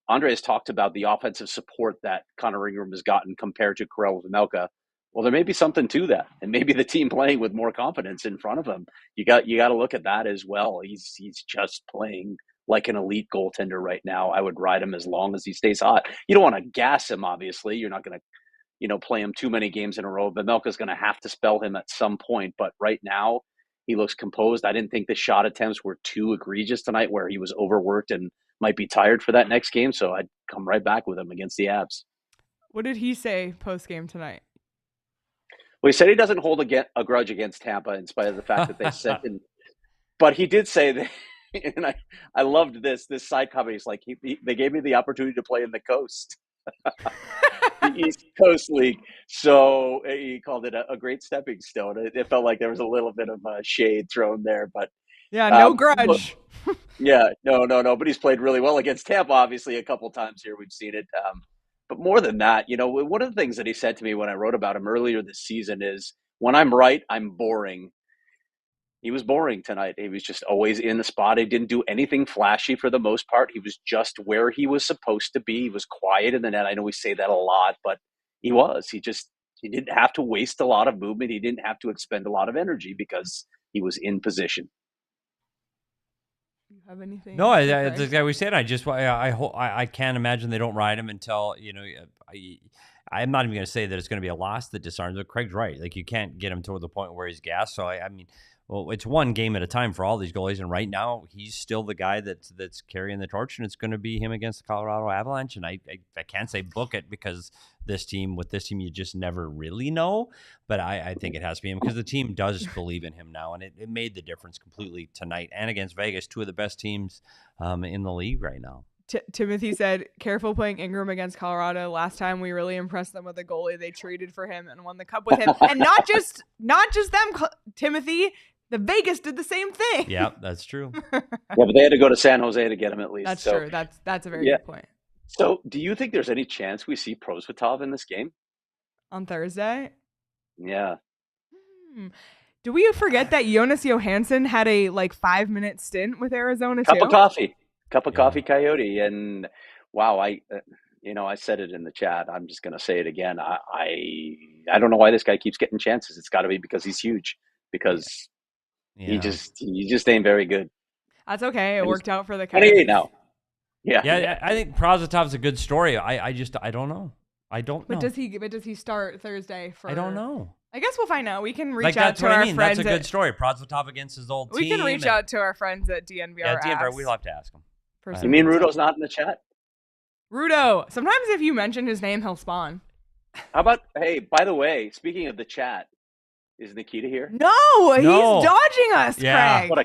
Andre has talked about the offensive support that Connor Ingram has gotten compared to Karel Vejmelka. Well, there may be something to that, and maybe the team playing with more confidence in front of him. You got to look at that as well. He's just playing like an elite goaltender right now. I would ride him as long as he stays hot. You don't want to gas him, obviously. You're not going to, play him too many games in a row. Vejmelka's going to have to spell him at some point, but right now he looks composed. I didn't think the shot attempts were too egregious tonight, where he was overworked and might be tired for that next game. So I'd come right back with him against the Avs. What did he say post game tonight? Well, he said he doesn't hold a grudge against Tampa in spite of the fact that they sent him. But he did say that, and I loved this side comment. He's like, they gave me the opportunity to play in the coast. East Coast League. So he called it a great stepping stone. It felt like there was a little bit of shade thrown there, but Yeah, no look, grudge. yeah, no. But he's played really well against Tampa. Obviously, a couple times here we've seen it. But more than that, one of the things that he said to me when I wrote about him earlier this season is, "When I'm right, I'm boring." He was boring tonight. He was just always in the spot. He didn't do anything flashy for the most part. He was just where he was supposed to be. He was quiet in the net. I know we say that a lot, but he was. He didn't have to waste a lot of movement. He didn't have to expend a lot of energy because he was in position. You have anything? No, the guy we said. I can't imagine they don't ride him until I'm not even going to say that it's going to be a loss that disarms. But Craig's right. Like, you can't get him to the point where he's gassed. So I mean, well, it's one game at a time for all these goalies, and right now he's still the guy that's carrying the torch, and it's going to be him against the Colorado Avalanche. And I can't say book it, because with this team you just never really know, but I think it has to be him, because the team does believe in him now, and it made the difference completely tonight and against Vegas, two of the best teams in the league right now. Timothy said, careful playing Ingram against Colorado. Last time we really impressed them with a goalie. They traded for him and won the cup with him. And not just them, Timothy. The Vegas did the same thing. Yeah, that's true. Yeah, but they had to go to San Jose to get him at least. That's true. That's a very good point. So do you think there's any chance we see Prosvetov in this game? On Thursday? Yeah. Do we forget that Jonas Johansson had a 5-minute stint with Arizona too? Cup of coffee, Coyote. And wow, I said it in the chat. I'm just going to say it again. I don't know why this guy keeps getting chances. It's got to be because he's huge, because he just ain't very good. That's okay. It worked out for the Coyotes. 28 now. Yeah. I think Prosvetov's a good story. I don't know. But does he start Thursday for? I don't know. I guess we'll find out. We can reach out to our friends. That's a good story. Prosvetov against his old team. We can reach out to our friends at DNVR. Yeah, DNVR. We'll have to ask him. You mean Rudo's not in the chat? Rudo. Sometimes if you mention his name, he'll spawn. How about, hey, by the way, speaking of the chat, is Nikita here? No, he's dodging us, Craig. What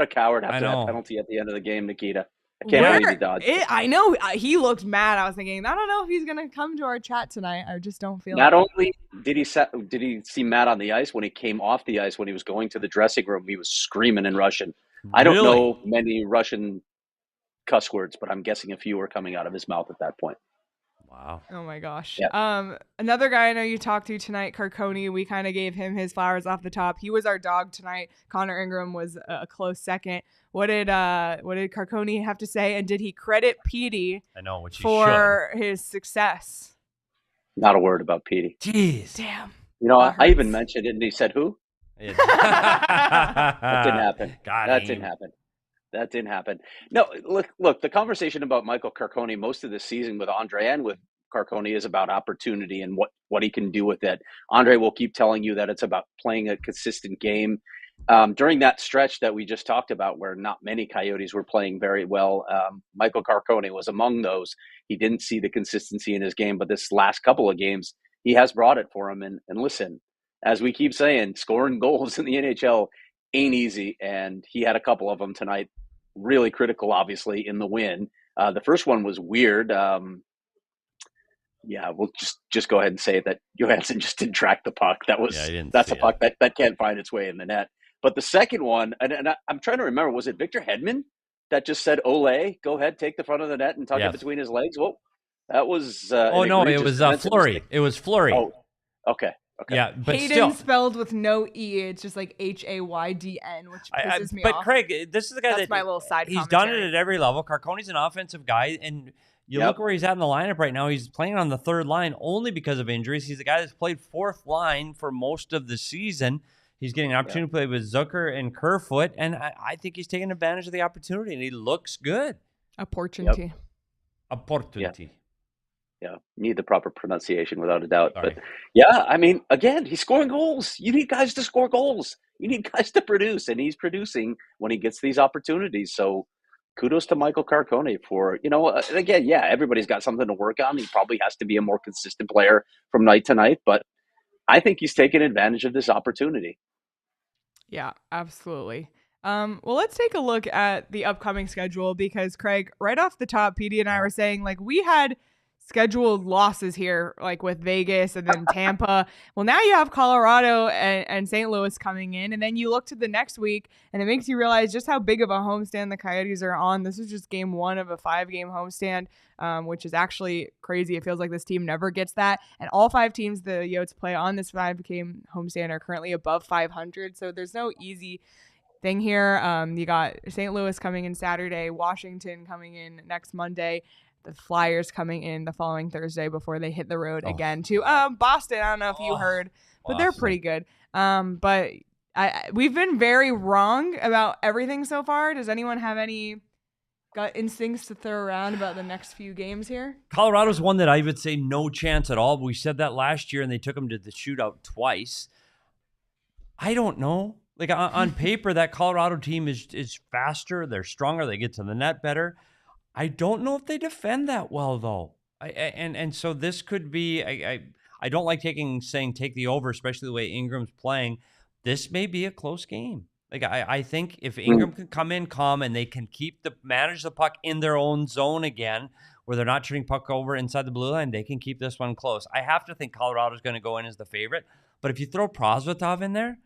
a coward after that penalty at the end of the game, Nikita. I can't believe he dodged it. I know. He looked mad. I was thinking, I don't know if he's going to come to our chat tonight. I just don't feel Not only did he see Matt on the ice, when he came off the ice, when he was going to the dressing room, he was screaming in Russian. Really? I don't know many Russian cuss words, but I'm guessing a few were coming out of his mouth at that point. Wow. Oh my gosh. Yeah. Another guy I know you talked to tonight, Carcone, we kind of gave him his flowers off the top. He was our dog tonight. Connor Ingram was a close second. What did Carcone have to say? And did he credit Petey for his success? Not a word about Petey. Jeez. Damn. I even mentioned it, and he said, who? That didn't happen. That didn't happen. No, look, the conversation about Michale Carcone most of the season with Andre and with Carcone is about opportunity and what he can do with it. Andre will keep telling you that it's about playing a consistent game. During that stretch that we just talked about, where not many Coyotes were playing very well, Michale Carcone was among those. He didn't see the consistency in his game, but this last couple of games, he has brought it for him. And listen, as we keep saying, scoring goals in the NHL ain't easy, and he had a couple of them tonight. Really critical, obviously, in the win. The first one was weird. We'll just go ahead and say that Johansson just didn't track the puck. That's a puck that can't find its way in the net. But the second one, and I'm trying to remember, was it Victor Hedman that just said, "Ole, go ahead, take the front of the net and tuck it between his legs"? Well, that was. It was Fleury. It was Fleury. Oh, okay. Yeah, but Hayden still spelled with no E. It's just like Haydn, which pisses me off. But Craig, this is the guy that's my little side. He's done it at every level. Carcone's an offensive guy, and you look where he's at in the lineup right now. He's playing on the third line only because of injuries. He's the guy that's played fourth line for most of the season. He's getting an opportunity to play with Zucker and Kerfoot, and I think he's taking advantage of the opportunity, and he looks good. Opportunity. Yeah, need the proper pronunciation without a doubt. Sorry. But yeah, I mean, again, he's scoring goals. You need guys to score goals. You need guys to produce, and he's producing when he gets these opportunities. So kudos to Michale Carcone for, again, everybody's got something to work on. He probably has to be a more consistent player from night to night, but I think he's taken advantage of this opportunity. Yeah, absolutely. Well, let's take a look at the upcoming schedule because, Craig, right off the top, Petey and I were saying, we had scheduled losses here, like with Vegas and then Tampa. Well, now you have Colorado and St. Louis coming in, and then you look to the next week, and it makes you realize just how big of a homestand the Coyotes are on. This is just game 1 of a 5-game homestand, which is actually crazy. It feels like this team never gets that, and all 5 teams the Yotes play on this 5-game homestand are currently above 500, so there's no easy thing here. You got St. Louis coming in Saturday, Washington coming in next Monday, the Flyers coming in the following Thursday before they hit the road again to Boston. I don't know if you heard, but they're pretty good. But we've been very wrong about everything so far. Does anyone have any gut instincts to throw around about the next few games here? Colorado's one that I would say no chance at all. We said that last year, and they took them to the shootout twice. I don't know. Like on paper, that Colorado team is faster. They're stronger. They get to the net better. I don't know if they defend that well, though. And so this could be. I don't like saying take the over, especially the way Ingram's playing. This may be a close game. Like I think if Ingram can come in calm and they can manage the puck in their own zone again, where they're not turning puck over inside the blue line, they can keep this one close. I have to think Colorado's going to go in as the favorite. But if you throw Prosvetov in there,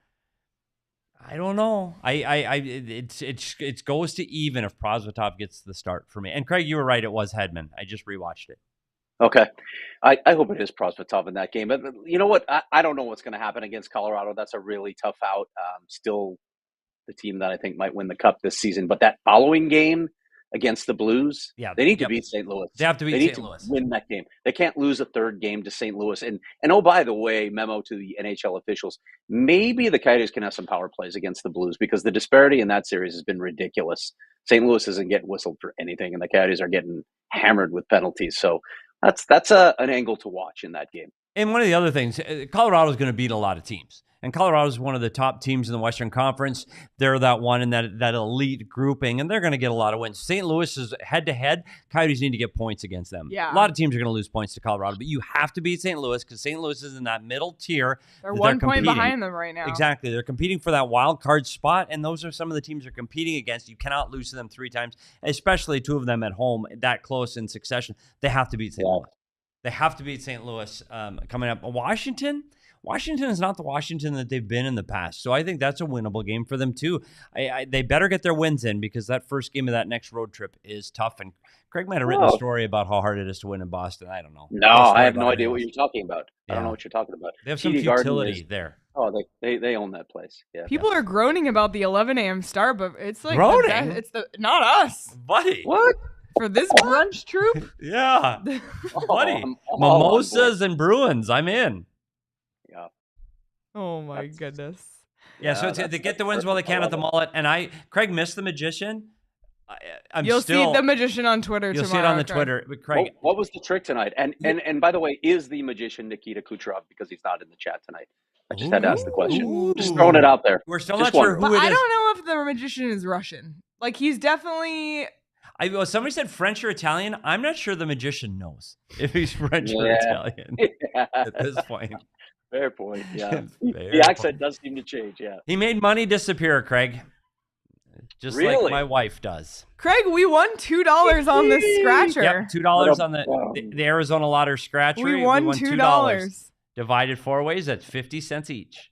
I don't know. It goes to even if Prosvetov gets the start for me. And Craig, you were right. It was Hedman. I just rewatched it. Okay. I hope it is Prosvetov in that game. But you know what? I don't know what's going to happen against Colorado. That's a really tough out. Still the team that I think might win the Cup this season. But that following game against the Blues, they need to beat St. Louis. They have to beat St. Louis. Win that game. They can't lose a third game to St. Louis. And oh, by the way, memo to the NHL officials, maybe the Coyotes can have some power plays against the Blues because the disparity in that series has been ridiculous. St. Louis isn't getting whistled for anything, and the Coyotes are getting hammered with penalties. So that's an angle to watch in that game. And one of the other things, Colorado's going to beat a lot of teams. And Colorado's one of the top teams in the Western Conference. They're that one in that elite grouping, and they're going to get a lot of wins. St. Louis is head-to-head. Coyotes need to get points against them. Yeah. A lot of teams are going to lose points to Colorado, but you have to beat St. Louis because St. Louis is in that middle tier. They're 1 point behind them right now. Exactly. They're competing for that wild card spot, and those are some of the teams they're competing against. You cannot lose to them 3 times, especially 2 of them at home that close in succession. They have to beat St. Louis. They have to beat St. Louis coming up. Washington is not the Washington that they've been in the past. So I think that's a winnable game for them too. They better get their wins in because that first game of that next road trip is tough. And Craig might have written a story about how hard it is to win in Boston. I don't know. No, I have no idea what you're talking about. Yeah. I don't know what you're talking about. They have some futility there. Oh, they own that place. Yeah. People are groaning about the 11 a.m. start, but it's like groaning. It's not us, buddy. What? For this brunch troop? Yeah. Buddy. Mimosas and Bruins. I'm in. Yeah. Oh my goodness. Yeah, so they get the wins while they can at the Mullett. And Craig missed the Magician. You'll see the Magician on Twitter tomorrow. You'll see it on the Twitter. But Craig, what was the trick tonight? And by the way, is the Magician Nikita Kucherov because he's not in the chat tonight? I just had to ask the question. Just throwing it out there. We're still not sure who it is. I don't know if the Magician is Russian. Like, he's definitely... somebody said French or Italian. I'm not sure the Magician knows if he's French or Italian at this point. Fair point, yeah. The accent does seem to change, yeah. He made money disappear, Craig. Just like my wife does. Craig, we won $2 on this scratcher. Yep, $2 on the Arizona Lottery scratcher. We won $2. Divided 4 ways, that's 50 cents each.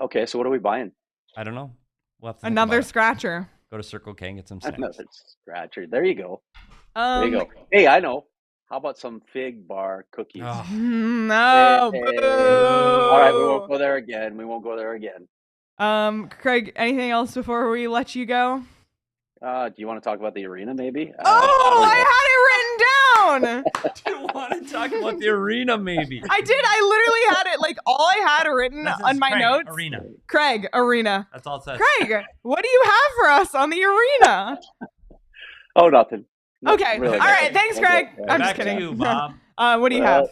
Okay, so what are we buying? I don't know. We'll have to another scratcher. Go to Circle K and get some snacks. Another scratcher. There you go. There you go. Hey, I know. How about some fig bar cookies? Oh. No. Hey. All right, we won't go there again. Craig, anything else before we let you go? Do you want to talk about the arena, maybe? I had it written down. Do you want to talk about the arena, maybe? I did. I literally had it, like, all I had written on my notes. Arena. Craig, arena. That's all it says. Craig, what do you have for us on the arena? Oh, nothing. Okay. Really all right. Thanks, Craig. I'm just Back kidding. to you, Bob. What do you have?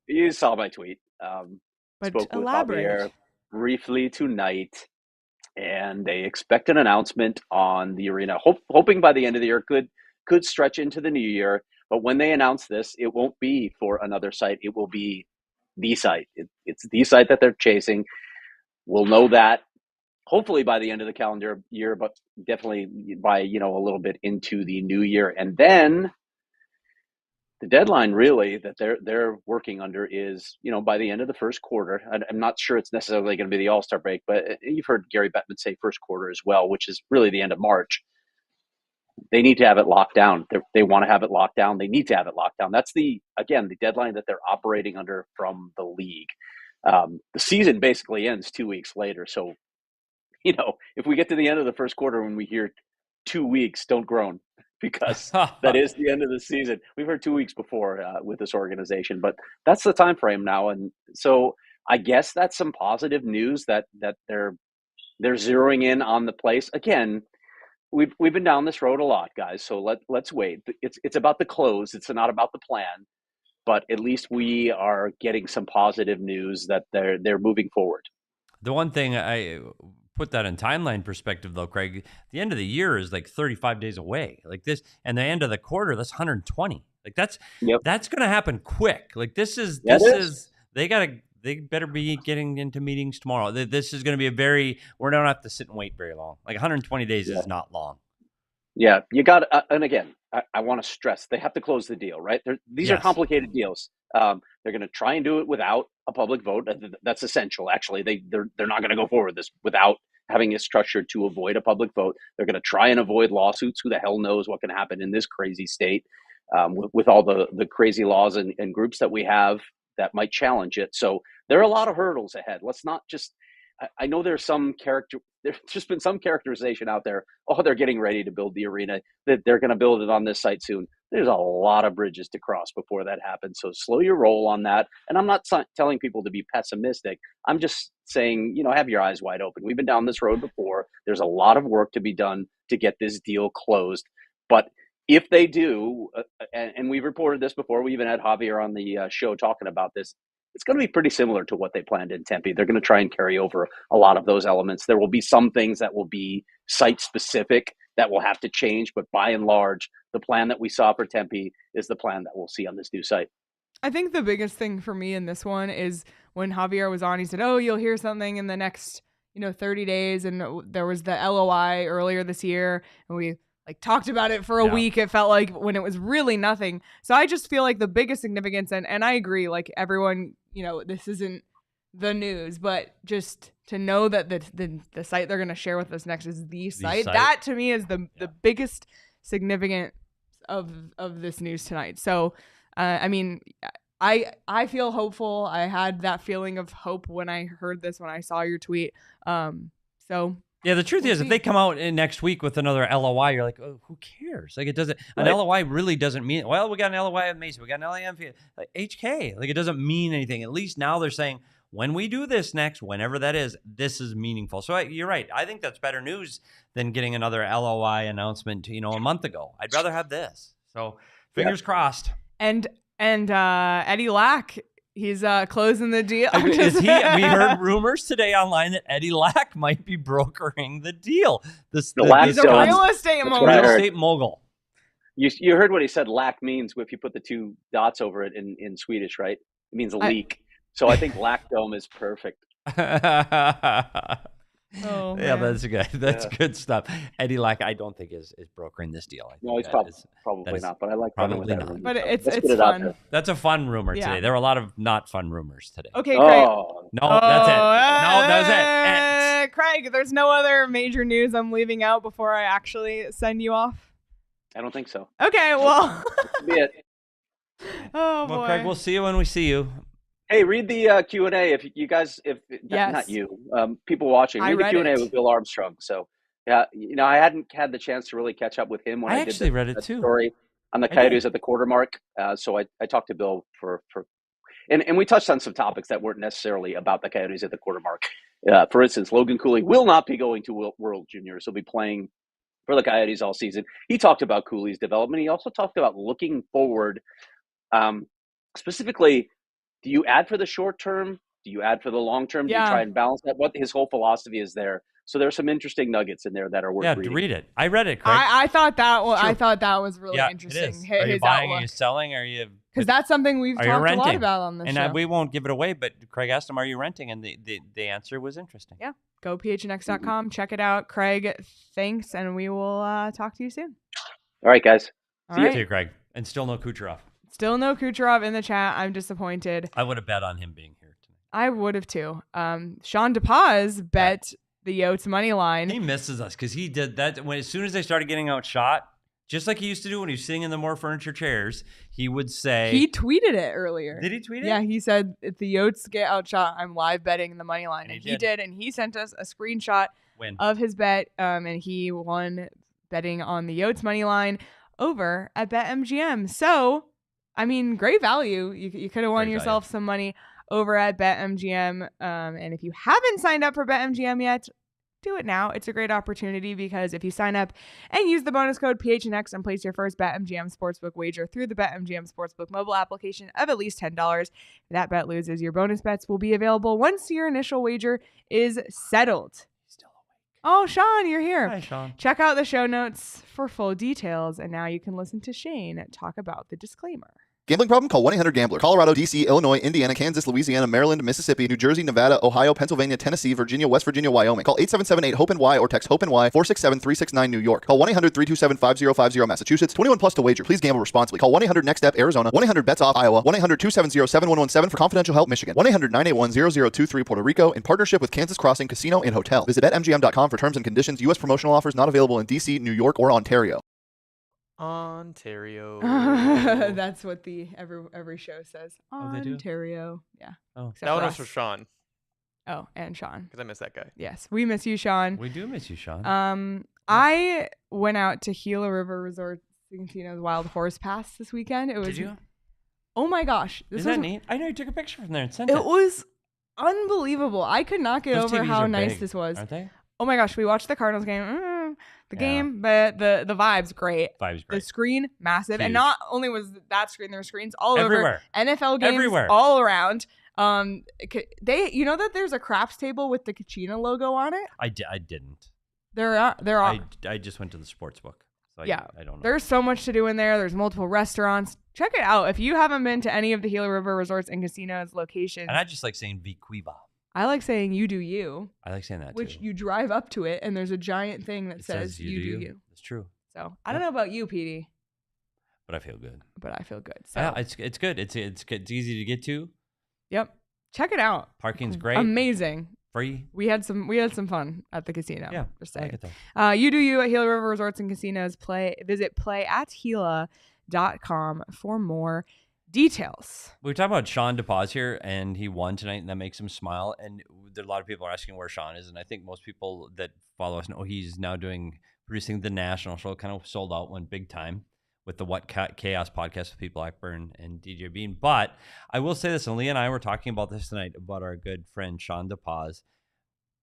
You saw my tweet. But spoke elaborate. with Javier briefly tonight, and they expect an announcement on the arena, hoping by the end of the year, could stretch into the new year. But when they announce this, it won't be for another site. It will be the site. It's the site that they're chasing. We'll know that hopefully by the end of the calendar year, but definitely by, a little bit into the new year. And then the deadline really that they're working under is, by the end of the first quarter. I'm not sure it's necessarily going to be the All-Star break, but you've heard Gary Bettman say first quarter as well, which is really the end of March. They need to have it locked down. They want to have it locked down. They need to have it locked down. That's the deadline that they're operating under from the league. The season basically ends 2 weeks later. So, if we get to the end of the first quarter when we hear 2 weeks, don't groan, because that is the end of the season. We've heard 2 weeks before with this organization, but that's the time frame now. And so I guess that's some positive news that they're zeroing in on the place. Again, we've been down this road a lot, guys. So let's wait. It's about the close. It's not about the plan, but at least we are getting some positive news that they're moving forward. The one thing I put that in timeline perspective, though, Craig, the end of the year is like 35 days away. Like this, and the end of the quarter, that's 120. Like that's going to happen quick. Like this is they better be getting into meetings tomorrow. This is going to be we don't have to sit and wait very long. Like 120 days is not long. Yeah, you got and again, I want to stress, they have to close the deal, right? These are complicated deals. They're going to try and do it without a public vote. That's essential. Actually, they're not going to go forward with this without having it structured to avoid a public vote. They're going to try and avoid lawsuits. Who the hell knows what can happen in this crazy state with all the crazy laws and groups that we have that might challenge it. So there are a lot of hurdles ahead. Let's not just. I know there's just been some characterization out there. Oh, they're getting ready to build the arena, that they're going to build it on this site soon. There's a lot of bridges to cross before that happens. So slow your roll on that. And I'm not telling people to be pessimistic. I'm just saying, have your eyes wide open. We've been down this road before. There's a lot of work to be done to get this deal closed. But if they do, and we've reported this before, we even had Javier on the show talking about this, it's going to be pretty similar to what they planned in Tempe. They're going to try and carry over a lot of those elements. There will be some things that will be site-specific that will have to change, but by and large, the plan that we saw for Tempe is the plan that we'll see on this new site. I think the biggest thing for me in this one is when Javier was on, he said, you'll hear something in the next 30 days. And there was the LOI earlier this year, and we talked about it for a week. It felt like when it was really nothing. So I just feel like the biggest significance, and I agree, everyone, this isn't the news, but just to know that the site they're going to share with us next is the site. That to me is the biggest significance of this news tonight. So, I feel hopeful. I had that feeling of hope when I heard this, when I saw your tweet. Yeah, the truth is, if they come out next week with another LOI, you're like, oh, who cares? It doesn't. An LOI really doesn't mean. Well, we got an LOI with Mason, we got an LOI with HK. It doesn't mean anything. At least now they're saying, when we do this next, whenever that is, this is meaningful. So you're right. I think that's better news than getting another LOI announcement, a month ago. I'd rather have this. So fingers crossed. And Eddie Lack. He's closing the deal. We heard rumors today online that Eddie Lack might be brokering the deal. He's a real estate mogul. Real estate mogul. You heard what he said. Lack means, if you put the two dots over it in Swedish, right? It means a leak. So I think Lack Dome is perfect. Oh, yeah, that's good. That's good stuff. Eddie Lack, I don't think is brokering this deal. No, he's probably not. But I like probably not. But it's fun. That's a fun rumor today. There were a lot of not fun rumors today. Okay, Craig. No, that's it. No, that was it. Craig, there's no other major news I'm leaving out before I actually send you off. I don't think so. Okay, well. That's be it. Oh boy. Well, Craig, we'll see you when we see you. Hey, read the Q&A if you guys, not you, people watching, read the Q&A with Bill Armstrong. So, yeah, I hadn't had the chance to really catch up with him when I did read it too. Story on the Coyotes at the quarter mark. So I talked to Bill and we touched on some topics that weren't necessarily about the Coyotes at the quarter mark. For instance, Logan Cooley will not be going to World Juniors. He'll be playing for the Coyotes all season. He talked about Cooley's development. He also talked about looking forward, specifically. Do you add for the short term? Do you add for the long term? Do you try and balance that? What his whole philosophy is there. So there's some interesting nuggets in there that are worth reading. Yeah, read it. I read it, Craig. I thought that was really interesting. Are you buying? Are you selling? Are you? Because that's something we've talked a lot about on this show. And we won't give it away, but Craig asked him, are you renting? And the answer was interesting. Yeah. Go PHNX.com. Check it out. Craig, thanks. And we will talk to you soon. All right, guys. See you, Craig. And still no Kucherov. Still no Kucherov in the chat. I'm disappointed. I would have bet on him being here tonight. I would have too. Sean DePaz bet the Yotes money line. He misses us because he did that as soon as they started getting outshot, just like he used to do when he was sitting in the more furniture chairs. He would say he tweeted it earlier. Did he tweet it? Yeah, he said if the Yotes get outshot, I'm live betting the money line, and he did. And he sent us a screenshot of his bet, and he won betting on the Yotes money line over at BetMGM. So, I mean, great value. You could have won yourself some money over at BetMGM. And if you haven't signed up for BetMGM yet, do it now. It's a great opportunity because if you sign up and use the bonus code PHNX and place your first BetMGM Sportsbook wager through the BetMGM Sportsbook mobile application of at least $10, if that bet loses, your bonus bets will be available once your initial wager is settled. Still awake. Oh, Sean, you're here. Hi, Sean. Check out the show notes for full details. And now you can listen to Shane talk about the disclaimer. Gambling problem? Call 1-800-GAMBLER. Colorado, D.C., Illinois, Indiana, Kansas, Louisiana, Maryland, Mississippi, New Jersey, Nevada, Ohio, Pennsylvania, Tennessee, Virginia, West Virginia, Wyoming. Call 877-8-HOPE-NY or text HOPE-NY 467-369 New York. Call 1-800-327-5050 Massachusetts. 21 plus to wager. Please gamble responsibly. Call 1-800-NEXT-STEP Arizona. 1-800-BETS-OFF Iowa. 1-800-270-7117 for confidential help Michigan. 1-800-981-0023 Puerto Rico in partnership with Kansas Crossing Casino and Hotel. Visit BetMGM.com for terms and conditions. U.S. promotional offers not available in D.C., New York, or Ontario. Ontario. That's what the every show says. Ontario. Yeah. Oh, Except that one for was for us. Sean. Oh, and Sean. Because I miss that guy. Yes, we miss you, Sean. We do miss you, Sean. I went out to Gila River Resort Casinos Wild Horse Pass this weekend. It was. Did you? Oh my gosh, Is that neat? I know you took a picture from there and sent it. It was unbelievable. I could not get Those over TVs how are nice big, this was. Aren't they? Oh my gosh, we watched the Cardinals game. Game, but the vibe's great. Vibe's great. The screen, massive. Huge. And not only was that screen, there were screens all Everywhere. over. NFL games Everywhere. all around. You know that there's a craps table with the Kachina logo on it? I didn't. There are. I just went to the sports book. So I don't know. There's so much to do in there. There's multiple restaurants. Check it out. If you haven't been to any of the Gila River Resorts and Casinos locations. And I just like saying Viquiva. I like saying you do you. I like saying that which too. you drive up to it and there's a giant thing that says you do you. It's true. So I don't know about you, Petey. But I feel good. But I feel good. So Yeah, it's good. It's easy to get to. Yep. Check it out. Parking's great. Amazing. Free. We had some fun at the casino. Yeah. Just I saying. like it though. You do you at Gila River Resorts and Casinos. Visit playatgila.com for more details. We were talking about Sean DePaz here, and he won tonight, and that makes him smile. And there are a lot of people are asking where Sean is, and I think most people that follow us know he's now producing the national show. Kind of sold out, went big time with the What Chaos podcast with Pete Blackburn and DJ Bean. But I will say this, and Leah and I were talking about this tonight about our good friend Sean DePaz.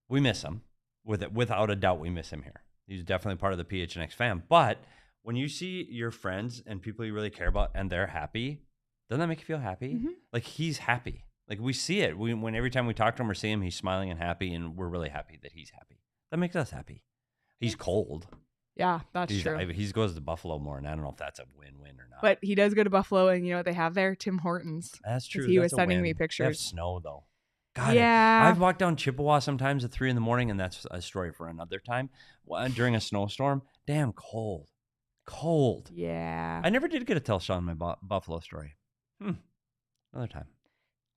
We miss him. Without a doubt, we miss him here. He's definitely part of the PHNX fam. But when you see your friends and people you really care about and they're happy, doesn't that make you feel happy? Mm-hmm. Like he's happy. Like we see it. When every time we talk to him or see him, he's smiling and happy, and we're really happy that he's happy. That makes us happy. He's cold. Yeah, that's true. He goes to Buffalo more, and I don't know if that's a win-win or not. But he does go to Buffalo, and you know what they have there? Tim Hortons. That's true. He was sending me They pictures. have snow though. God, yeah. I've walked down Chippewa sometimes at 3 a.m, and that's a story for another time. During a snowstorm, damn cold. Yeah. I never did get to tell Sean my Buffalo story. Another time.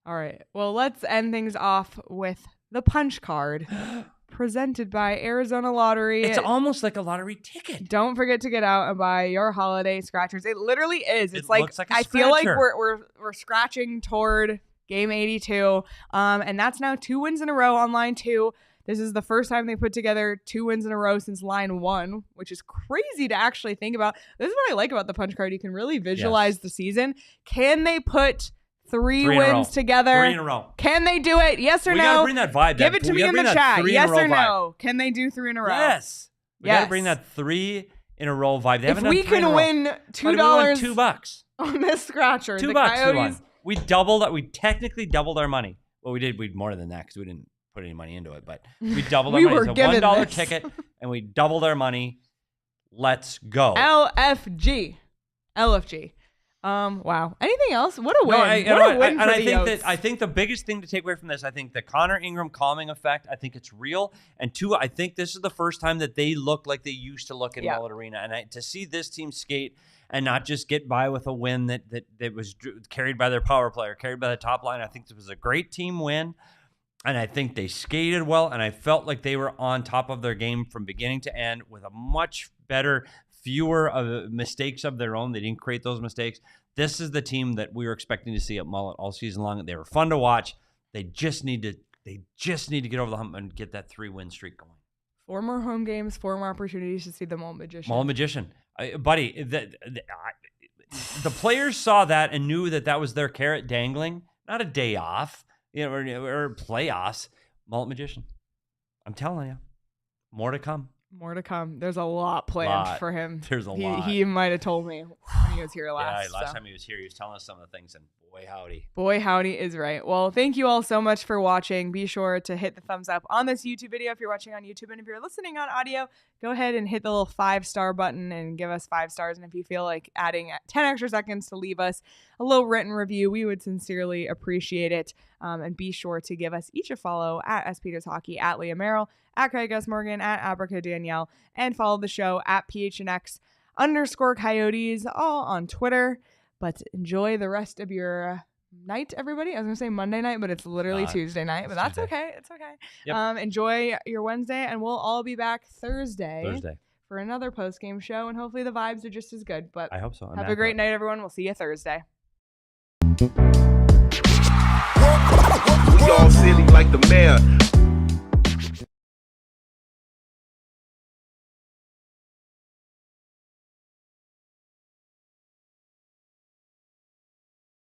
All right. Well, let's end things off with the punch card presented by Arizona Lottery. It's almost like a lottery ticket. Don't forget to get out and buy your holiday scratchers. It literally is. It's like looks like a I feel like scratcher. we're scratching toward game 82. And that's now 2 wins in a row on line 2. This is the first time they put together 2 wins in a row since line 1, which is crazy to actually think about. This is what I like about the punch card. You can really visualize the season. Can they put 3 wins together? 3 in a row. Can they do it? Yes or we no? gotta bring that vibe. Give it to me in the chat. Yes or no? Can they do 3 in a row? Yes. We gotta bring that 3 in a row vibe. They if we can win $2 $2 on this scratcher, $2 the Coyotes. We doubled. We technically doubled our money. Well, we did. We'd more than that because we didn't put any money into it. But we doubled our money. It's a $1 ticket, and we doubled our money. Let's go. LFG. Wow. Anything else? What a win. No, what a win for the Yotes. I think the biggest thing to take away from this, I think the Connor Ingram calming effect, I think it's real. And 2, I think this is the first time that they look like they used to look in Mullett Arena. And to see this team skate and not just get by with a win that was carried by their power play or carried by the top line. I think this was a great team win, and I think they skated well, and I felt like they were on top of their game from beginning to end with a much better, fewer mistakes of their own. They didn't create those mistakes. This is the team that we were expecting to see at Mullett all season long. They were fun to watch. They just need to get over the hump and get that 3-win streak going. 4 more home games, 4 more opportunities to see the Mullett Magician. Mullett Magician. Buddy, the players saw that and knew that was their carrot dangling, not a day off, or playoffs. Mullett Magician. I'm telling you, more to come. More to come. There's a lot planned for him. There's a lot. He might have told me when he was here last. Yeah, last time he was here, he was telling us some of the things, and boy, howdy. Boy, howdy is right. Well, thank you all so much for watching. Be sure to hit the thumbs up on this YouTube video if you're watching on YouTube. And if you're listening on audio, go ahead and hit the little 5-star button and give us 5 stars. And if you feel like adding 10 extra seconds to leave us a little written review, we would sincerely appreciate it. And be sure to give us each a follow at S. Peters Hockey, at Leah Merrill, at Craig S. Morgan, at Abrica Danielle, and follow the show at PHNX_Coyotes, all on Twitter. But enjoy the rest of your night, everybody. I was going to say Monday night, but it's literally Tuesday night. But that's okay. It's okay. Yep. Enjoy your Wednesday, and we'll all be back Thursday for another post-game show, and hopefully the vibes are just as good. But I hope so. Have a great night, everyone. We'll see you Thursday. We all silly like the mayor.